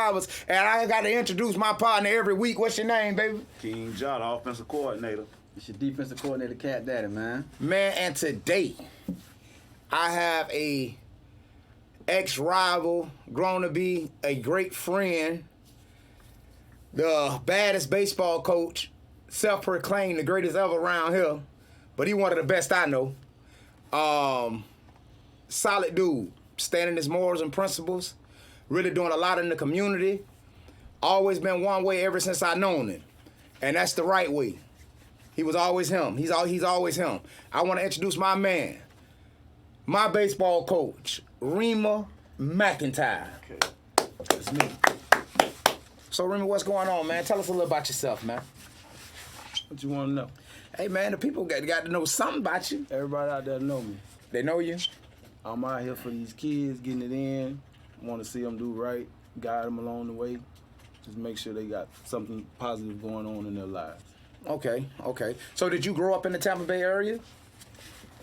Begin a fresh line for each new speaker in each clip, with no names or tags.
Drivers, and I got to introduce my partner every week. What's your name, baby?
King John, offensive coordinator.
It's your defensive coordinator, Cat Daddy, man.
Man, and today, I have a ex-rival, grown to be a great friend, the baddest baseball coach, self-proclaimed the greatest ever around here, but he one of the best I know. Solid dude, standing his morals and principles, really doing a lot in the community. Always been one way ever since I known him, and that's the right way. He was always him. He's always him. I want to introduce my man, my baseball coach, Remer McIntyre.
Okay.
That's me. So, Remer, what's going on, man? Tell us a little about yourself, man.
What you want to know?
Hey, man, the people got to know something about you.
Everybody out there know me.
They know you?
I'm out here for these kids, getting it in. Want to see them do right, guide them along the way. Just make sure they got something positive going on in their lives.
Okay. So, did you grow up in the Tampa Bay area?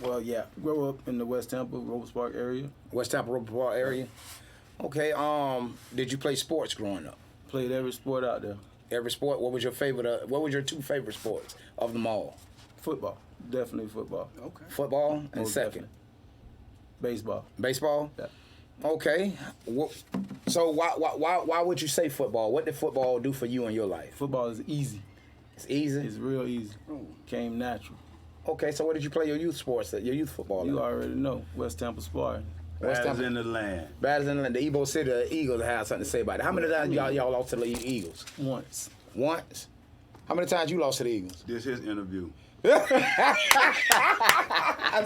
Well, yeah. Grew up in the West Tampa, Robles Park area.
West Tampa, Roper Park area. Okay. Did you play sports growing up?
Played every sport out there.
Every sport. What was your favorite? What was your two favorite sports of them all?
Football. Definitely football.
Okay.
Football and
Most
second.
definitely. Baseball.
Baseball.
Yeah.
Okay. So why would you say football? What did football do for you in your life?
Football is easy.
It's easy.
It's real easy. Came natural.
Okay. So what did you play your youth sports at? Your youth football?
You
at?
already know. West Tampa Spartan.
West
Baddest
Tampa.
in the land.
Baddest in the Igbo City, the Eagles have something to say about it. How many times y'all lost to the Eagles?
Once.
Once. How many times you lost to the Eagles?
This his interview.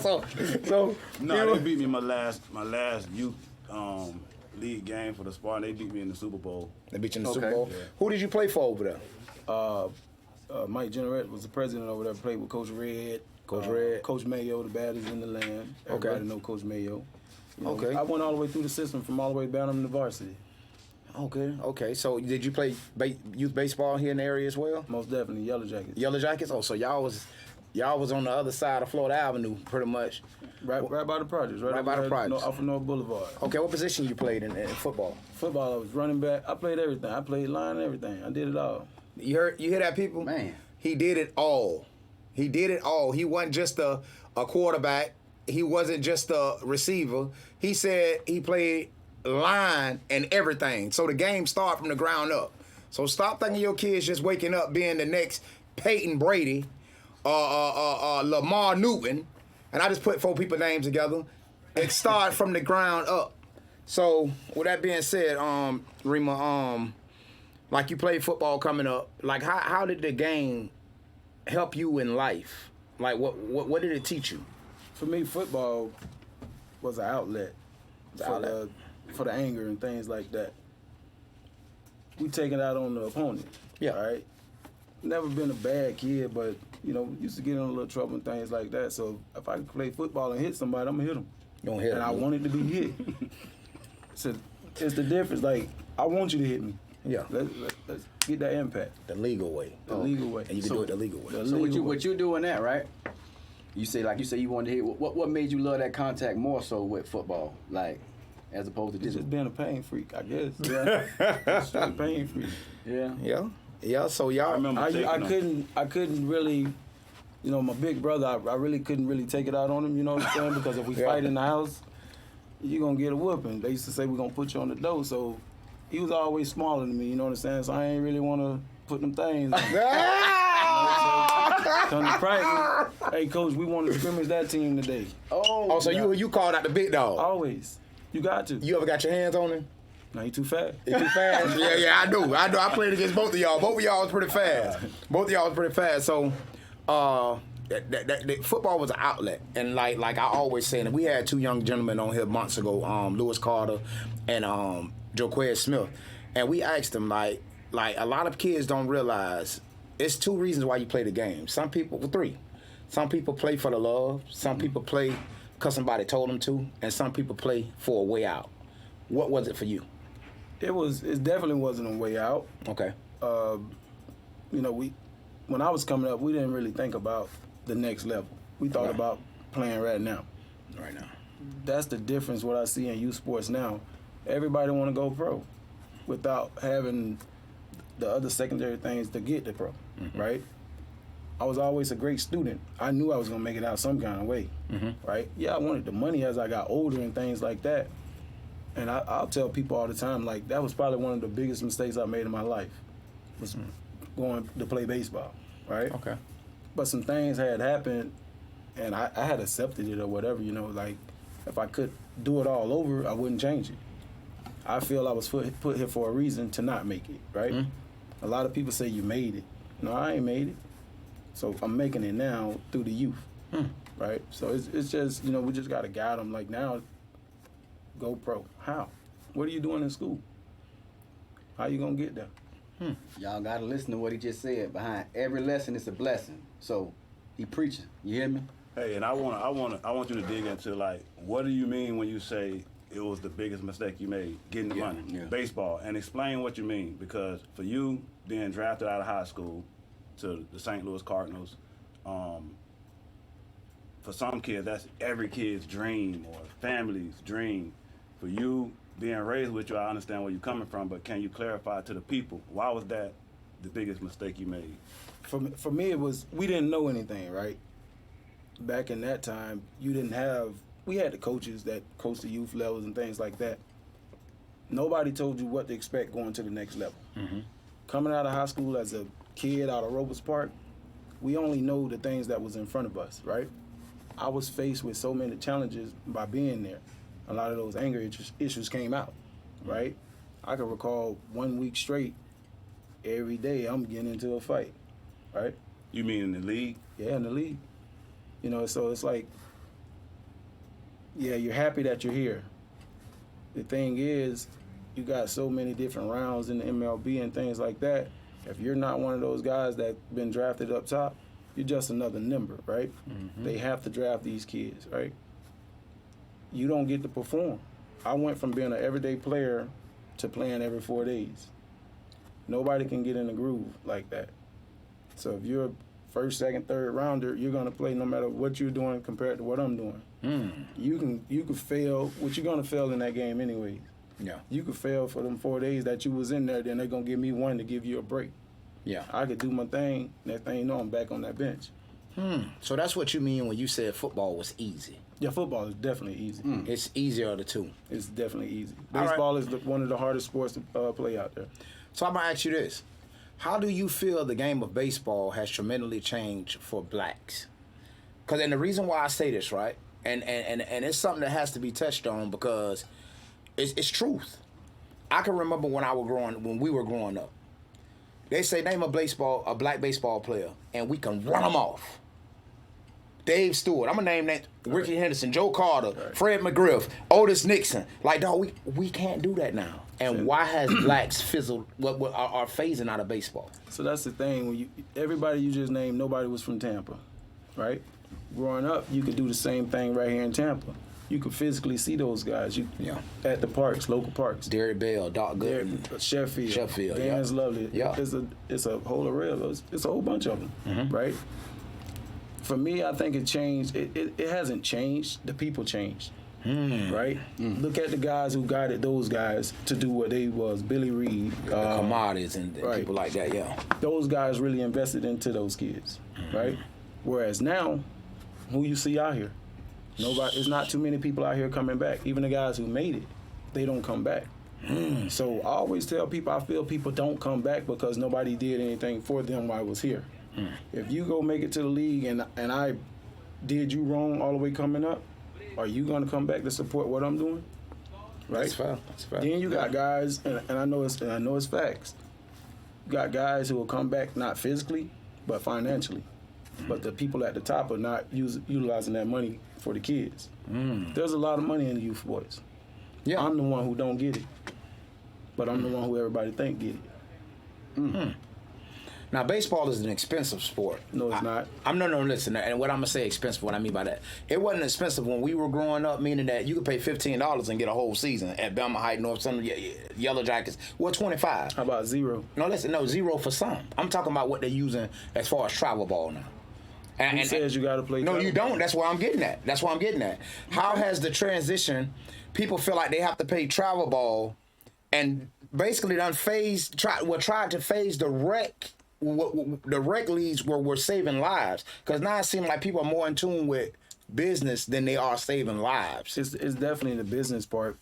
so
No, they beat me my last youth league game for the Spartan. They beat me in the Super Bowl.
They beat you in the Super
Okay.
Bowl.
Yeah.
Who did you play for over there?
Mike Generette was the president over there. Played with Coach Red.
Coach Red.
Coach Mayo, the baddest in the land. Everybody know Coach Mayo. You know,
Okay.
I went all the way through the system, from all the way down to varsity.
Okay. So did you play youth baseball here in the area as well?
Most definitely, Yellow Jackets.
Yellow Jackets. Oh, so y'all was on the other side of Florida Avenue, pretty much.
Right by the projects. Right
by the projects.
Off of North Boulevard.
Okay, what position you played in football?
Football, I was running back. I played everything. I played line and everything. I did it all.
You hear that, people?
Man.
He did it all. He did it all. He wasn't just a quarterback. He wasn't just a receiver. He said he played line and everything. So the game started from the ground up. So stop thinking your kids just waking up being the next Peyton Brady, Lamar Newton, and I just put four people's names together. It started from the ground up. So with that being said, Remer, like you played football coming up, like how did the game help you in life? Like what did it teach you?
For me, football was an outlet. For the anger and things like that. We take it out on the opponent.
Yeah.
Right? Never been a bad kid, but, used to get in a little trouble and things like that. So if I could play football and hit somebody, I'm going to hit them.
You don't hit
And
them.
I wanted to be hit. So it's the difference. Like, I want you to hit me.
Yeah.
Let's get that impact.
The legal way.
The legal way.
And you can do it the legal way.
So what you doing that, right? You say you wanted to hit. What made you love that contact more so with football, like as opposed to
It's
just
just being a pain freak, I guess.
yeah,
Straight pain freak.
yeah.
Yeah. So y'all
I remember
I couldn't really, my big brother, I really couldn't really take it out on him, you know what I'm saying? Because if we fight in the house, you're going to get a whooping. They used to say we're going to put you on the door, so he was always smaller than me, you know what I'm saying? So I ain't really want to put them things on. Come to practice, hey, coach, we want to scrimmage that team today.
Oh, so you called out the big dog.
Always. You got to.
You ever got your hands on him?
No, you too fast.
He too fast? Yeah, I do. I played against both of y'all. Both of y'all was pretty fast. So, that football was an outlet, and like I always say, and we had two young gentlemen on here months ago, Lewis Carter and Joquez Smith, and we asked them like a lot of kids don't realize it's two reasons why you play the game. Three. Some people play for the love. Some people play because somebody told them to, and some people play for a way out. What was it for you?
It definitely wasn't a way out.
Okay.
When I was coming up, we didn't really think about the next level. We thought about playing right now.
Right now.
That's the difference. What I see in youth sports now, everybody want to go pro. without having the other secondary things to get to pro, right? I was always a great student. I knew I was gonna make it out some kind of way, right? Yeah, I wanted the money as I got older and things like that. And I'll tell people all the time, like, that was probably one of the biggest mistakes I made in my life, was going to play baseball, right?
Okay.
But some things had happened, and I had accepted it or whatever, like, if I could do it all over, I wouldn't change it. I feel I was put here for a reason to not make it, right? A lot of people say you made it. No, I ain't made it. So I'm making it now through the youth, right? So it's just, we just got to guide them. Like, now, go pro. How? What are you doing in school? How you going to get there?
Y'all got to listen to what he just said. Behind every lesson is a blessing. So he preaching. You hear me?
Hey, and I want you to dig into, like, what do you mean when you say it was the biggest mistake you made, getting the money, baseball, and explain what you mean, because for you being drafted out of high school to the St. Louis Cardinals, for some kids that's every kid's dream or family's dream. For you being raised with you, I understand where you're coming from, but can you clarify to the people, why was that the biggest mistake you made?
For me, it was, we didn't know anything, right? Back in that time, we had the coaches that coached the youth levels and things like that. Nobody told you what to expect going to the next level. Coming out of high school as a kid out of Robles Park, we only know the things that was in front of us, right? I was faced with so many challenges by being there. A lot of those anger issues came out, right? I can recall 1 week straight, every day I'm getting into a fight, right?
You mean in the league?
Yeah, in the league. So it's like, yeah, you're happy that you're here. The thing is, you got so many different rounds in the MLB and things like that. If you're not one of those guys that's been drafted up top, you're just another number, right? They have to draft these kids, right? You don't get to perform. I went from being an everyday player to playing every 4 days. Nobody can get in the groove like that. So if you're a first, second, third rounder, you're gonna play no matter what you're doing compared to what I'm doing. You can fail, what you're gonna fail in that game anyways.
Yeah.
You could fail for them 4 days that you was in there, then they're gonna give me one to give you a break.
Yeah.
I could do my thing, next thing you know, I'm back on that bench.
So that's what you mean when you said football was easy.
Yeah, football is definitely easy.
It's easier of the two.
It's definitely easy.
All right.
Baseball is one of the hardest sports to play out there.
So I'm gonna ask you this: how do you feel the game of baseball has tremendously changed for blacks? Because, and the reason why I say this, right, and it's something that has to be touched on because it's truth. I can remember when we were growing up. They say name a black baseball player, and we can run them off. Dave Stewart, I'm gonna name that. Ricky Henderson, Joe Carter, Fred McGriff, Otis Nixon. Like, dog, we can't do that now. And why has blacks fizzled? What are phasing out of baseball?
So that's the thing. When everybody you just named, nobody was from Tampa, right? Growing up, you could do the same thing right here in Tampa. You could physically see those guys. At the parks, local parks.
Derek Bell, Doc Gooden,
Sheffield, Dan's Lovely.
Yeah.
It's a whole array of those. It's a whole bunch of them, right? For me, I think it changed. It hasn't changed. The people changed, right? Look at the guys who guided those guys to do what they was. Billy Reed,
commodities and people like that. Yeah,
those guys really invested into those kids, right? Whereas now, who you see out here? Nobody. There's not too many people out here coming back. Even the guys who made it, they don't come back. So I always tell people, I feel people don't come back because nobody did anything for them while I was here. If you go make it to the league and I did you wrong all the way coming up, are you going to come back to support what I'm doing? Right?
That's fair.
Then you got guys, and I know it's facts. You got guys who will come back not physically, but financially. But the people at the top are not utilizing that money for the kids. There's a lot of money in the youth sports.
Yeah.
I'm the one who don't get it, but I'm the one who everybody think get it.
Now, baseball is an expensive sport.
No, it's not.
Listen, and what I'm going to say expensive, what I mean by that, it wasn't expensive when we were growing up, meaning that you could pay $15 and get a whole season at Belmont Heights, North Central, Yellow Jackets. Well, 25.
How about zero?
No, zero for some. I'm talking about what they're using as far as travel ball now.
Who says you got to play?
No,
travel
you don't. That's where I'm getting at. How has the transition, people feel like they have to pay travel ball and basically tried to phase the rec. The rec leagues were saving lives, because now it seems like people are more in tune with business than they are saving lives.
It's definitely the business part.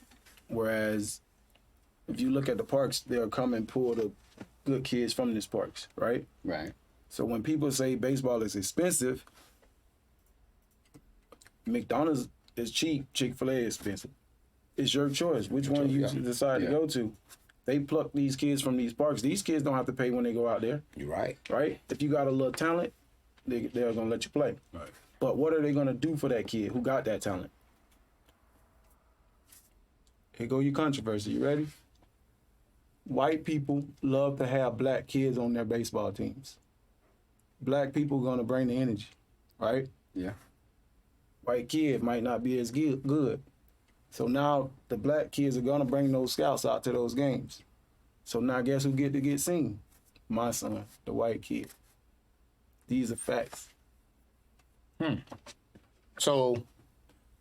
Whereas if you look at the parks, they'll come and pull the good kids from these parks, right?
Right.
So when people say baseball is expensive, McDonald's is cheap, Chick-fil-A is expensive. It's your choice. Which one you decide to go to? They pluck these kids from these parks. These kids don't have to pay when they go out there.
You're right.
Right? If you got a little talent, they're going to let you play.
Right.
But what are they going to do for that kid who got that talent? Here go your controversy. You ready? White people love to have black kids on their baseball teams. Black people going to bring the energy, right?
Yeah.
White kid might not be as good. So now the black kids are going to bring those scouts out to those games. So now guess who get to get seen? My son, the white kid. These are facts.
So,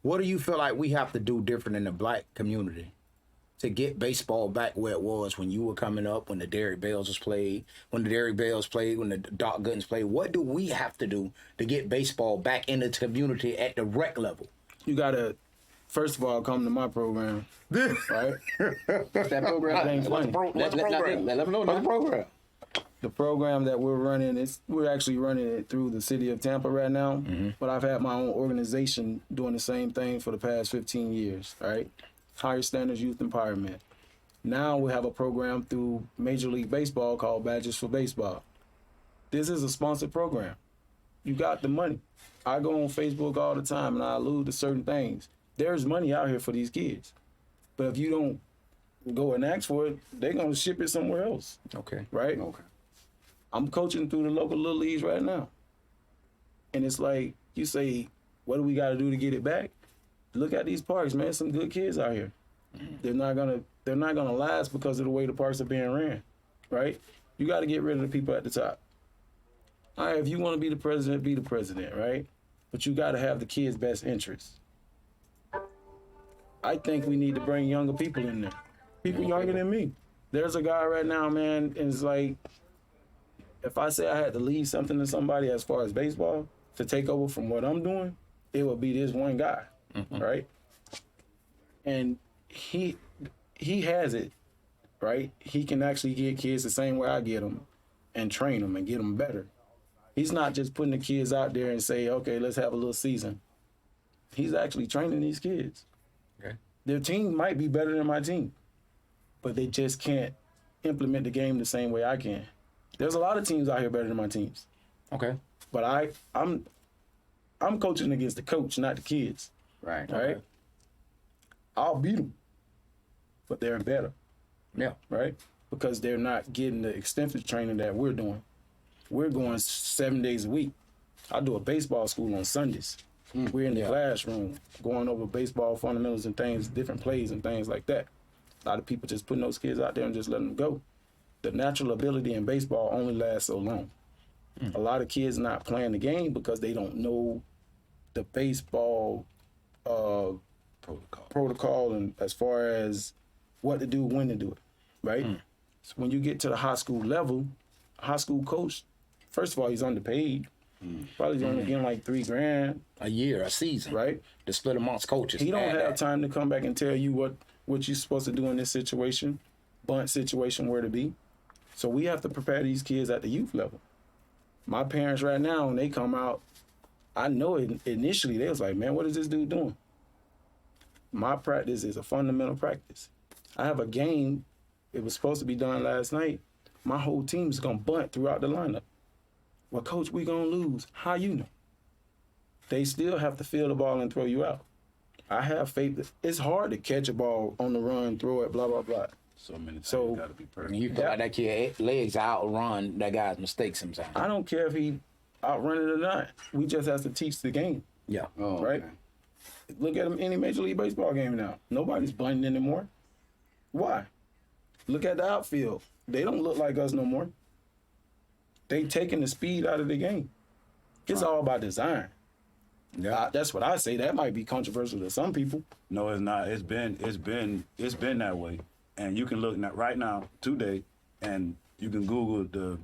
what do you feel like we have to do different in the black community to get baseball back where it was when you were coming up, when the Derrick Bells was played, when the Doc Guttons played? What do we have to do to get baseball back in the community at the rec level?
You got to, first of all, come to my program, right?
What's that program?
That ain't funny.
What's the program?
Let them know now.
What's the program?
The program that we're running, we're actually running it through the city of Tampa right now, but I've had my own organization doing the same thing for the past 15 years, right? Higher Standards Youth Empowerment. Now we have a program through Major League Baseball called Badges for Baseball. This is a sponsored program. You got the money. I go on Facebook all the time and I allude to certain things. There's money out here for these kids. But if you don't go and ask for it, they're going to ship it somewhere else.
Okay.
Right?
Okay.
I'm coaching through the local little leagues right now. And it's like, you say, what do we got to do to get it back? Look at these parks, man. Some good kids out here. They're not gonna last because of the way the parks are being ran, right? You got to get rid of the people at the top. All right, if you want to be the president, right? But you got to have the kids' best interests. I think we need to bring younger people in there. People younger than me. There's a guy right now, man, and it's like, if I say I had to leave something to somebody as far as baseball to take over from what I'm doing, it would be this one guy, right? And he has it, right? He can actually get kids the same way I get them and train them and get them better. He's not just putting the kids out there and say, okay, let's have a little season. He's actually training these kids.
Okay.
Their team might be better than my team, but they just can't implement the game the same way I can. There's a lot of teams out here better than my teams.
Okay.
But I'm coaching against the coach, not the kids.
Right.
Right? I'll beat them, but they're better.
Yeah.
Right? Because they're not getting the extensive training that we're doing. We're going 7 days a week. I do a baseball school on Sundays. We're in the classroom going over baseball fundamentals and things, different plays and things like that. A lot of people just putting those kids out there and just letting them go. The natural ability in baseball only lasts so long. A lot of kids not playing the game because they don't know the baseball protocol and as far as what to do, when to do it, right? So when you get to the high school level, high school coach, first of all, he's underpaid. Probably only getting like $3,000
A year, a season.
right?
To split amongst coaches.
He don't
Add
have
that.
time to come back and tell you what you're supposed to do in this situation, bunt situation, where to be. So we have to prepare these kids at the youth level. My parents right now, when they come out, I know initially they was like, man, what is this dude doing? My practice is a fundamental practice. I have a game, it was supposed to be done last night. My whole team's gonna bunt throughout the lineup. Well, coach, we gonna lose. How you know? They still have to field the ball and throw you out. I have faith that it's hard to catch a ball on the run, throw it, blah, blah, blah.
So many things
So-
got to be perfect.
And you feel like that kid legs outrun that guy's mistakes sometimes.
I don't care if he outrun it or not. We just have to teach the game,
Yeah.
Oh,
right?
okay.
Look at any Major League Baseball game now. Nobody's bunting anymore. Why? Look at the outfield. They don't look like us no more. They taking the speed out of the game. It's all by design.
Yeah.
That's what I say. That might be controversial to some people.
No, it's not. It's been that way. and you can look right now today, and you can Google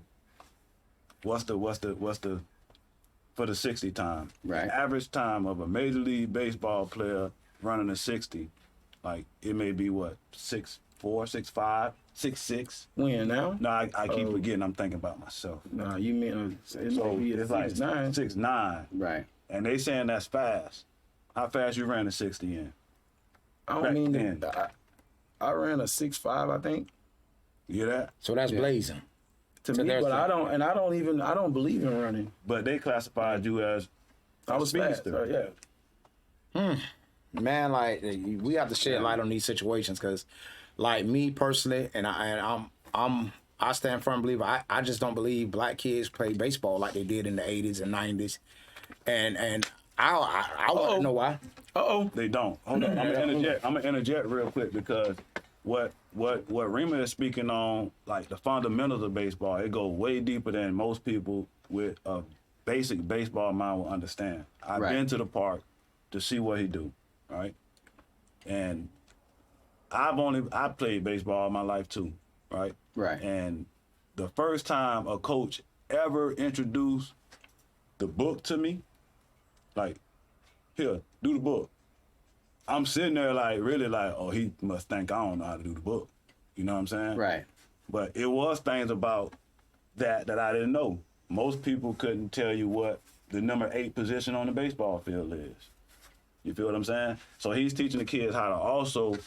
what's the for the 60 time.
Right.
The average time of a Major League Baseball player running a 60, like it may be what 6'4", 6'5", 6'6".
When now?
No, I keep forgetting. I'm thinking about myself.
Nah, you mean it
So
may be
it's like
6'9".
6'9",
Right.
and they saying that's fast. How fast you ran a 60 in?
I don't
back
mean
then.
I ran a 6'5", I think.
You hear that?
So that's blazing.
To
So
me,
there's
but
the-
I don't believe in running.
But they classified you as
I was fast.
speedster.
Yeah.
Man, like we have to shed light on these situations because, like me personally, and I stand firm believer. I just don't believe black kids play baseball like they did in the 80s and 90s, and I want to know why.
They don't. Hold on. I'm gonna interject real quick because what Remer is speaking on, like the fundamentals of baseball, it goes way deeper than most people with a basic baseball mind will understand. I've been to the park to see what he do, right? And I played baseball all my life too, right?
Right.
And the first time a coach ever introduced the book to me, like, here, do the book. I'm sitting there like really like, oh, he must think I don't know how to do the book. You know what I'm saying?
Right.
But it was things about that I didn't know. Most people couldn't tell you what the number 8 position on the baseball field is. You feel what I'm saying? So he's teaching the kids how to also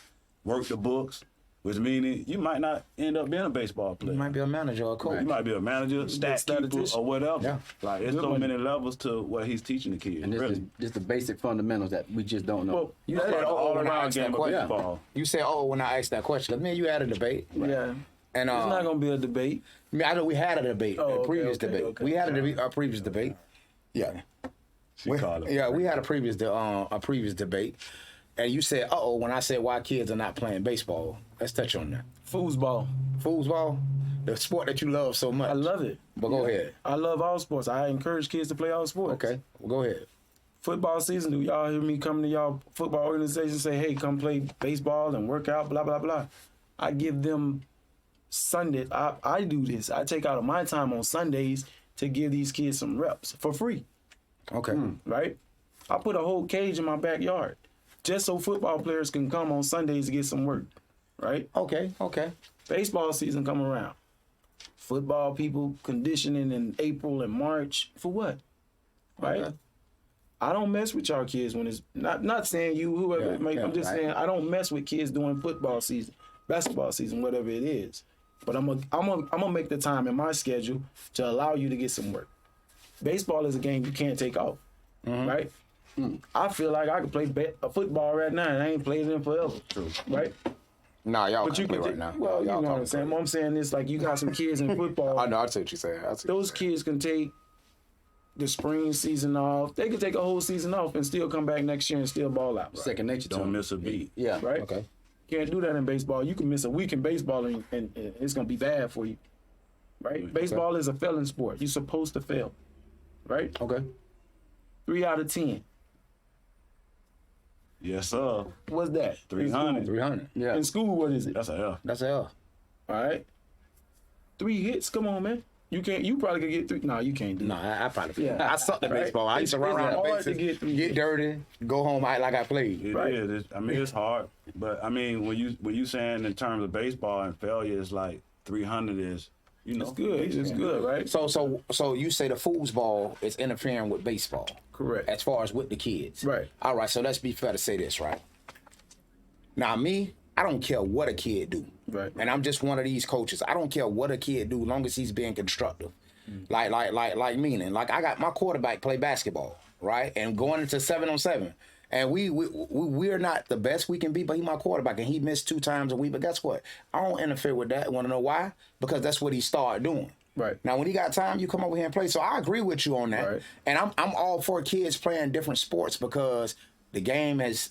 work the books, which meaning you might not end up being a baseball player.
You might be a manager or a coach.
You might be a manager, stat keeper,
statistician.
or whatever.
Yeah.
Like it's so many levels to what he's teaching the kids.
And this
really.
is just the basic fundamentals that we just don't know.
Well,
You
That's
said,
the all
when I
around
asked
game
that
of
question.
baseball.
You said, when I asked that question. 'Cause me and you had a debate.
Yeah.
And
It's not gonna be a debate.
I mean, I know we had a debate,
Oh,
a
okay,
previous
okay,
debate.
okay.
We had a previous debate. Yeah.
She called it.
Yeah, we had a previous debate. And you said, when I said why kids are not playing baseball. Let's touch on that.
Foosball.
Foosball, the sport that you love so much.
I love it.
But go ahead.
I love all sports. I encourage kids to play all sports.
Okay, well, go ahead.
Football season, do y'all hear me coming to y'all football organization and say, hey, come play baseball and work out, blah, blah, blah. I give them Sunday. I do this. I take out of my time on Sundays to give these kids some reps for free,
Okay.
right? I put a whole cage in my backyard just so football players can come on Sundays to get some work, right?
Okay.
Baseball season come around. Football people conditioning in April and March for what? Right?
Okay.
I don't mess with y'all kids when it's not saying you, whoever it may, I'm just saying I don't mess with kids during football season, basketball season, whatever it is. But I'm gonna make the time in my schedule to allow you to get some work. Baseball is a game you can't take off, right? I feel like I could play a football right now, and I ain't played it in forever.
True.
Right?
Nah, y'all
But you
can't
can
play right now.
well, you know
Y'all
what I'm
can't
saying.
play.
What I'm saying is like you got some kids in football.
I know. I see what you're saying.
Those kids can take the spring season off. They can take a whole season off and still come back next year and still ball out.
Second nature to
Don't
them.
miss a beat.
Yeah.
Right?
Okay.
Can't do that in baseball. You can miss a week in baseball and it's gonna be bad for you. Right? Baseball is a failing sport. You're supposed to fail. Right?
Okay.
3 out of 10.
Yes, sir.
What's that?
300.
300.
Yeah.
In school, what is it?
That's a F.
That's a L.
All right. 3 hits. Come on, man. You can't. You probably could get 3. No, you can't do
No,
that.
I probably.
Yeah.
I sucked at
Right.
baseball. I used to run
It's
around the
hard to
bases,
get
get dirty, go home, act like I played.
It
Right.
is. I mean, it's hard, but I mean, when you saying in terms of baseball and failure, is like 300 is, you know,
It's good. It's good, right?
So you say the foosball is interfering with baseball.
Correct.
As far as with the kids.
Right.
All right, so let's be fair to say this, right? Now me, I don't care what a kid do.
Right.
And I'm just one of these coaches. I don't care what a kid do, long as he's being constructive. Like meaning, like I got my quarterback play basketball, right? And going into 7-on-7. And we're not the best we can be, but he's my quarterback, and he missed 2 times a week. But guess what? I don't interfere with that. Want to know why? Because that's what he started doing.
Right.
Now, when he got time, you come over here and play. So I agree with you on that.
Right.
And I'm all for kids playing different sports because the game is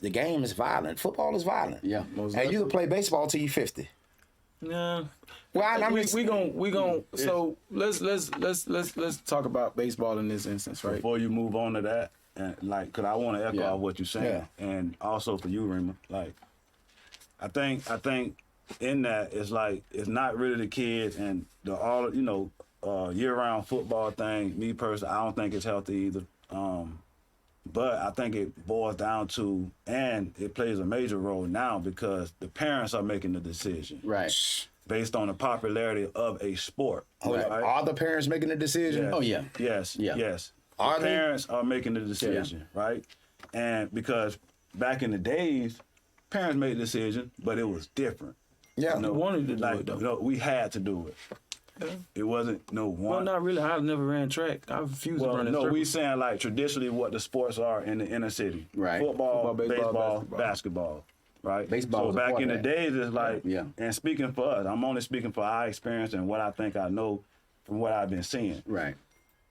violent. Football is violent.
Yeah.
And you can play baseball till you're 50.
Nah.
Well, I mean,
we gon' so let's talk about baseball in this instance, right?
Before you move on to that, and like, cause I want to echo
Yeah.
off what you're saying, and also for you, Remer, like, I think in that, it's like it's not really the kids and the all year-round football thing. Me personally, I don't think it's healthy either. But I think it boils down to, and it plays a major role now because the parents are making the decision.
Right.
Based on the popularity of a sport.
Right. Are the parents making the decision?
Yes.
Oh, yeah.
Yes.
Yeah.
Yes.
Are
The
they?
parents are making the decision, right? And because back in the days, parents made the decision, but it was different.
Yeah.
You wanted to do it, though.
No, we had to do it.
Yeah.
It wasn't no one.
Well, not really. I've never ran track. I refuse to run in
no,
circles.
we saying like traditionally what the sports are in the inner city.
Right.
Football,
baseball,
baseball, basketball. Right.
Baseball
So
was a
back
part
in
of
the
that.
days, it's like,
Yeah.
and speaking for us, I'm only speaking for our experience and what I think I know from what I've been seeing.
Right.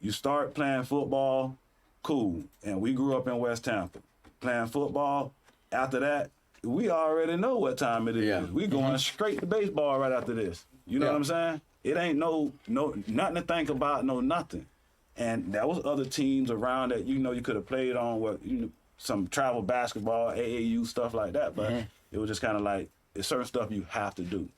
You start playing football, cool. And we grew up in West Tampa. Playing football, after that, we already know what time it is.
Yeah.
We going straight to baseball right after this. You know what I'm saying? It ain't no nothing to think about, no nothing. And there was other teams around that you could have played on with some travel basketball, AAU stuff like that. But it was just kind of like it's certain stuff you have to do.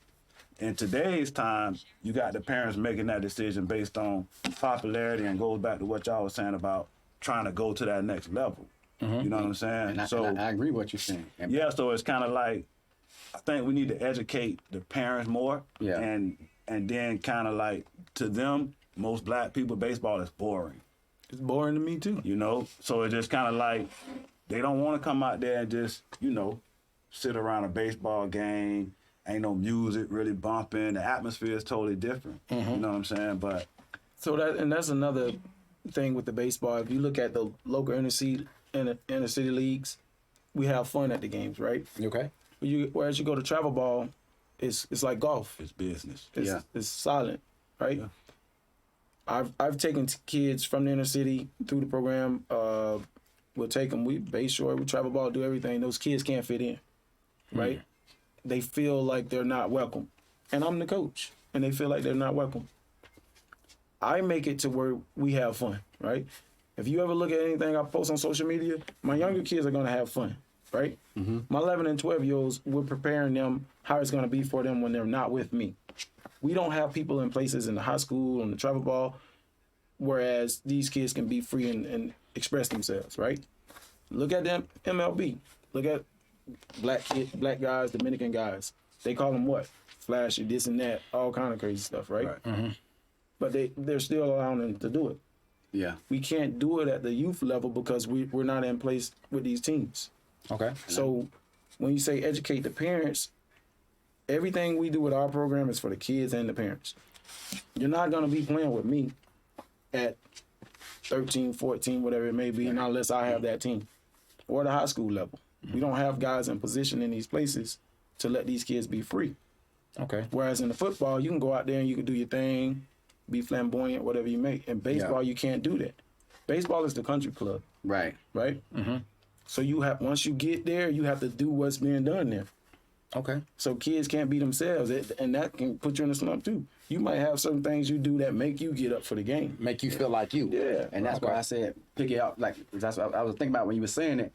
In today's time, you got the parents making that decision based on popularity and goes back to what y'all was saying about trying to go to that next level. You know what I'm saying?
And I agree with what you're saying. And
So it's kind of like I think we need to educate the parents more.
Yeah.
And then kind of like to them, most black people, baseball is boring.
It's boring to me too.
So it's just kind of like they don't want to come out there and just sit around a baseball game. Ain't no music really bumping. The atmosphere is totally different. You know what I'm saying? But
So that's another thing with the baseball. If you look at the local inner city leagues, we have fun at the games, right?
Okay.
Whereas you go to travel ball, it's like golf.
it's business.
It's silent, right?
Yeah.
I've taken kids from the inner city through the program. We'll take them. We base short, we travel ball, do everything. Those kids can't fit in, right? They feel like they're not welcome, and I'm the coach, and they feel like they're not welcome. I make it to where we have fun, right? If you ever look at anything I post on social media, my younger kids are gonna have fun, right? My 11 and 12-year-olds, we're preparing them how it's gonna be for them when they're not with me. We don't have people in places in the high school, on the travel ball, whereas these kids can be free and express themselves, right? Look at them MLB. Look at black guys, Dominican guys. They call them what? Flashy, this and that, all kind of crazy stuff, right? But they're still allowing them to do it.
Yeah.
We can't do it at the youth level because we're not in place with these teams.
Okay.
So when you say educate the parents, everything we do with our program is for the kids and the parents. You're not going to be playing with me at 13, 14, whatever it may be, unless I have that team. Or the high school level. We don't have guys in position in these places to let these kids be free.
Okay.
Whereas in the football, you can go out there and you can do your thing, be flamboyant, whatever you make. In baseball, you can't do that. Baseball is the country club,
Right.
right? So once you get there, you have to do what's being done there.
Okay.
So kids can't be themselves, and that can put you in a slump too. You might have certain things you do that make you get up for the game.
Make you feel like you.
Yeah.
And that's why I said pick it up. Like that's what I was thinking about when you were saying it.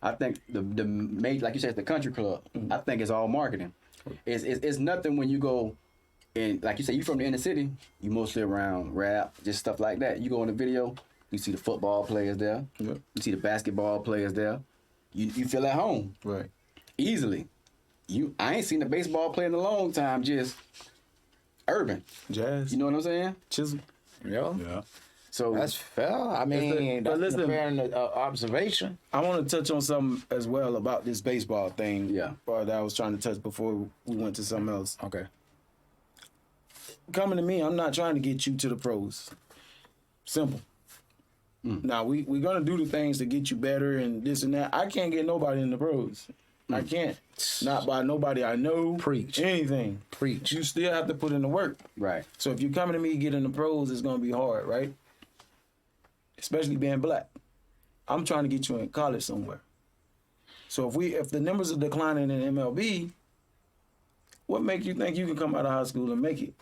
I think the major, like you said, it's the country club. I think it's all marketing. It's nothing when you go and like you say, you from the inner city, you mostly around rap, just stuff like that. You go in the video, you see the football players there,
Yep.
you see the basketball players there. You feel at home
Right.
easily. I ain't seen a baseball player in a long time, just urban.
Jazz.
You know what I'm saying?
Chisel.
Yeah.
Yeah.
So
That's fair. I mean,
but
that's a
listen-
fair observation.
I want to touch on something as well about this baseball thing.
Yeah.
That I was trying to touch before we went to something else.
Okay.
Coming to me, I'm not trying to get you to the pros. Simple. Now, we're going to do the things to get you better and this and that. I can't get nobody in the pros. I can't. Not by nobody I know.
Preach.
Anything.
Preach.
You still have to put in the work.
right.
So if you're coming to me to get in the pros, it's going to be hard, right? Especially being black. I'm trying to get you in college somewhere. So if the numbers are declining in MLB, what makes you think you can come out of high school and make it?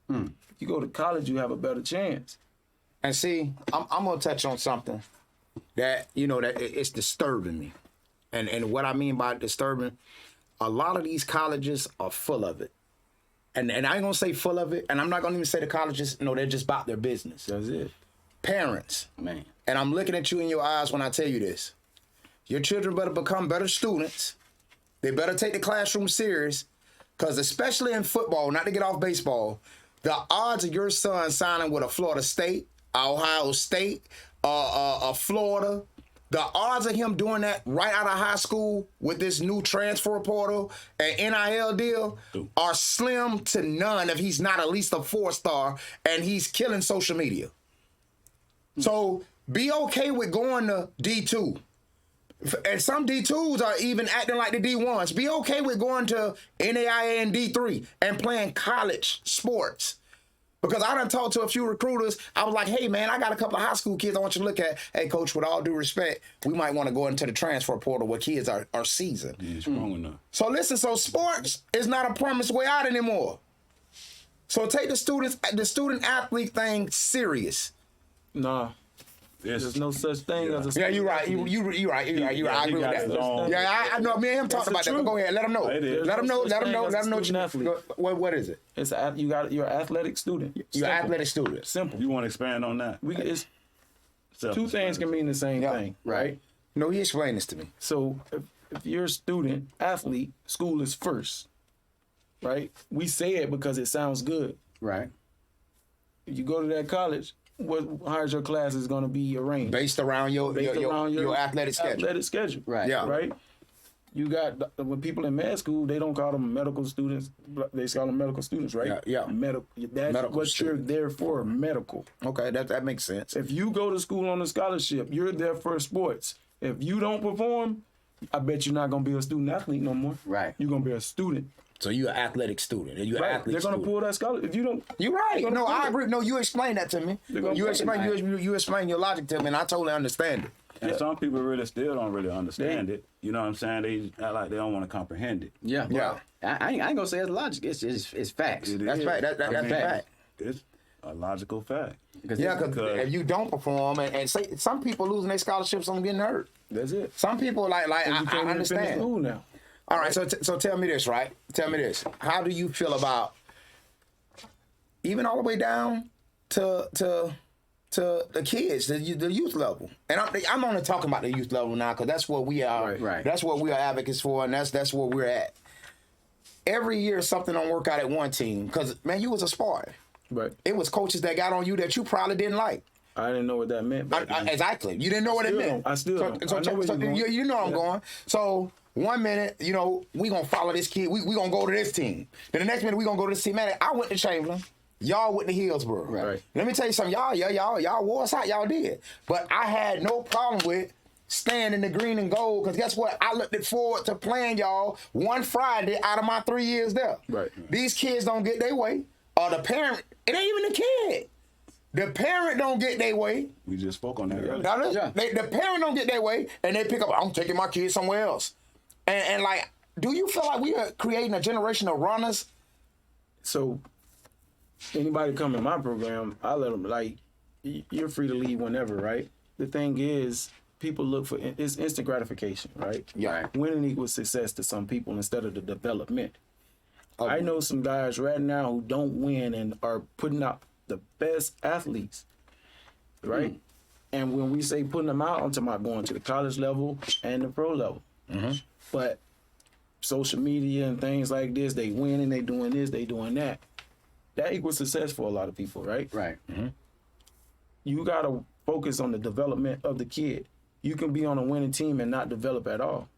If you go to college, you have a better chance.
And see, I'm gonna touch on something that that it's disturbing me, and what I mean by disturbing, a lot of these colleges are full of it. And I ain't gonna say full of it, and I'm not gonna even say the colleges, no, they're just about their business.
That's it.
Parents,
Man.
and I'm looking at you in your eyes when I tell you this. Your children better become better students. They better take the classroom serious, because especially in football, not to get off baseball, the odds of your son signing with a Florida State, Ohio State, Florida, the odds of him doing that right out of high school with this new transfer portal and NIL deal are slim to none if he's not at least a 4-star and he's killing social media. So be okay with going to D2. And some D2s are even acting like the D1s. Be okay with going to NAIA and D3 and playing college sports. Because I done talked to a few recruiters. I was like, hey, man, I got a couple of high school kids I want you to look at. Hey, coach, with all due respect, we might want to go into the transfer portal where kids are seasoned.
Yeah, strong enough.
So listen, so sports is not a promised way out anymore. So take the student athlete thing serious.
Nah. There's no such thing as a
Yeah, you're right. You're right. I agree with that. Yeah, I know. Me and him talked about that. But go ahead. Let him know. Let him know. Let him know. Let him know. What is it?
It's you're an athletic student.
You're an athletic student.
Simple.
You want to expand on that?
It's two things can mean the same thing, right?
No, he explained this to me.
So if you're a student athlete, school is first, right? We say it because it sounds good.
Right.
If you go to that college, how's your classes going to be arranged?
Based around your athletic schedule.
Athletic schedule.
Right.
Yeah.
Right? You got, when people in med school, they don't call them medical students. They call them medical students, right?
Yeah.
That's
Medical
what
student.
you're there for, medical.
Okay, that makes sense.
If you go to school on a scholarship, you're there for sports. If you don't perform, I bet you're not going to be a student athlete no more.
Right.
You're going to be a student.
So you're an athletic student. And you're an
Right.
athlete
They're going to pull that scholarship. If you don't.
You're right.
They're
No,
gonna
I
pull it.
agree. No, you explained that to me. You explain your logic to me, and I totally understand it.
And some people really still don't really understand it. You know what I'm saying? They act like they don't want to comprehend it.
Yeah.
Yeah.
I ain't gonna say it's logic. It's facts.
It
That's
is.
right. That's
I mean,
fact.
It's a logical fact.
Because
Yeah, because if you don't perform, and say some people losing their scholarships on getting hurt.
That's it.
Some people like
You
I
can't even finish
understand.
school now.
All right, so tell me this, right? Tell me this. How do you feel about even all the way down to the kids, the youth level? And I'm only talking about the youth level now because that's what we are.
Right.
That's what we are advocates for, and that's where we're at. Every year something don't work out at one team because man, you was a sparring.
Right.
It was coaches that got on you that you probably didn't like.
I didn't know what that meant. back then.
Exactly. You didn't know what it meant.
I still don't.
So
I know where you're going.
you know I'm
Yeah.
going. So 1 minute, we gonna follow this kid. We gonna go to this team. Then the next minute we gonna go to this team. Man, I went to Chamberlain. Y'all went to Hillsborough.
Right.
Let me tell you something. Y'all wore us out. Y'all did. But I had no problem with staying in the green and gold because guess what? I looked forward to playing y'all one Friday out of my 3 years there.
Right.
These kids don't get their way. Or the parent, it ain't even the kid. The parent don't get their way.
We just spoke on that earlier.
Now listen,
Yeah.
the parent don't get their way, and they pick up, I'm taking my kids somewhere else. And like, do you feel like we are creating a generation of runners?
So anybody come in my program, I let them, like, you're free to leave whenever, right? The thing is, people look for, it's instant gratification, right?
Yeah.
Winning equals success to some people instead of the development. I know some guys right now who don't win and are putting out the best athletes, right? And when we say putting them out, I'm talking about going to the college level and the pro level. But social media and things like this, they winning, they doing this, they doing that. That equals success for a lot of people, right?
Right.
You got to focus on the development of the kid. You can be on a winning team and not develop at all.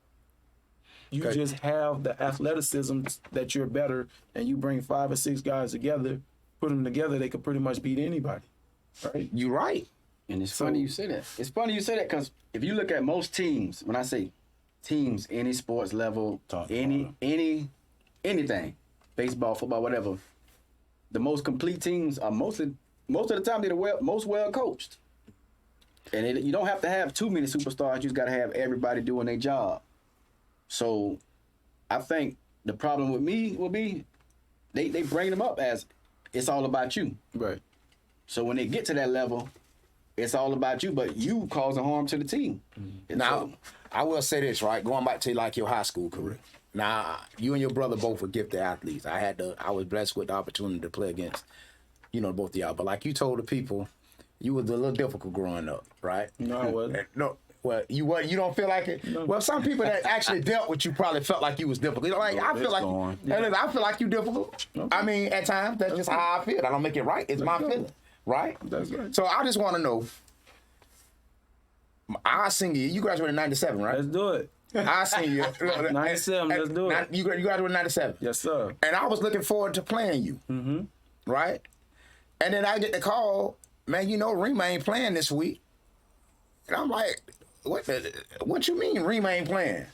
You just have the athleticism that you're better, and you bring 5 or 6 guys together, put them together, they could pretty much beat anybody, right?
You right.
And it's funny you say that. It's funny you say that because if you look at most teams, when I say teams, any sports level, anything, baseball, football, whatever, the most complete teams are most of the time they're most well coached. And you don't have to have too many superstars. You just got to have everybody doing their job. So I think the problem with me will be they bring them up as it's all about you.
Right.
So when they get to that level, it's all about you, but you causing harm to the team. And
Now,
so-
I will say this, right? Going back to like your high school career. Now, you and your brother both were gifted athletes. I was blessed with the opportunity to play against, both of y'all. But like you told the people, you was a little difficult growing up, right?
No, I wasn't.
No. Well, you what? You don't feel like it? No. Well, some people that actually dealt with you probably felt like you was difficult. Like I feel like you difficult. Okay. I mean, at times that's just how I feel. I don't make it right. It's my feeling, right?
That's right.
So I just want to know. Our senior year, you graduated in '97, right?
Let's do it.
Our senior year,
97. Let's do it.
You graduated in '97.
Yes, sir.
And I was looking forward to playing you. Mm-hmm. Right. And then I get the call, man. Remer ain't playing this week. And I'm like, what you mean Remer ain't playing?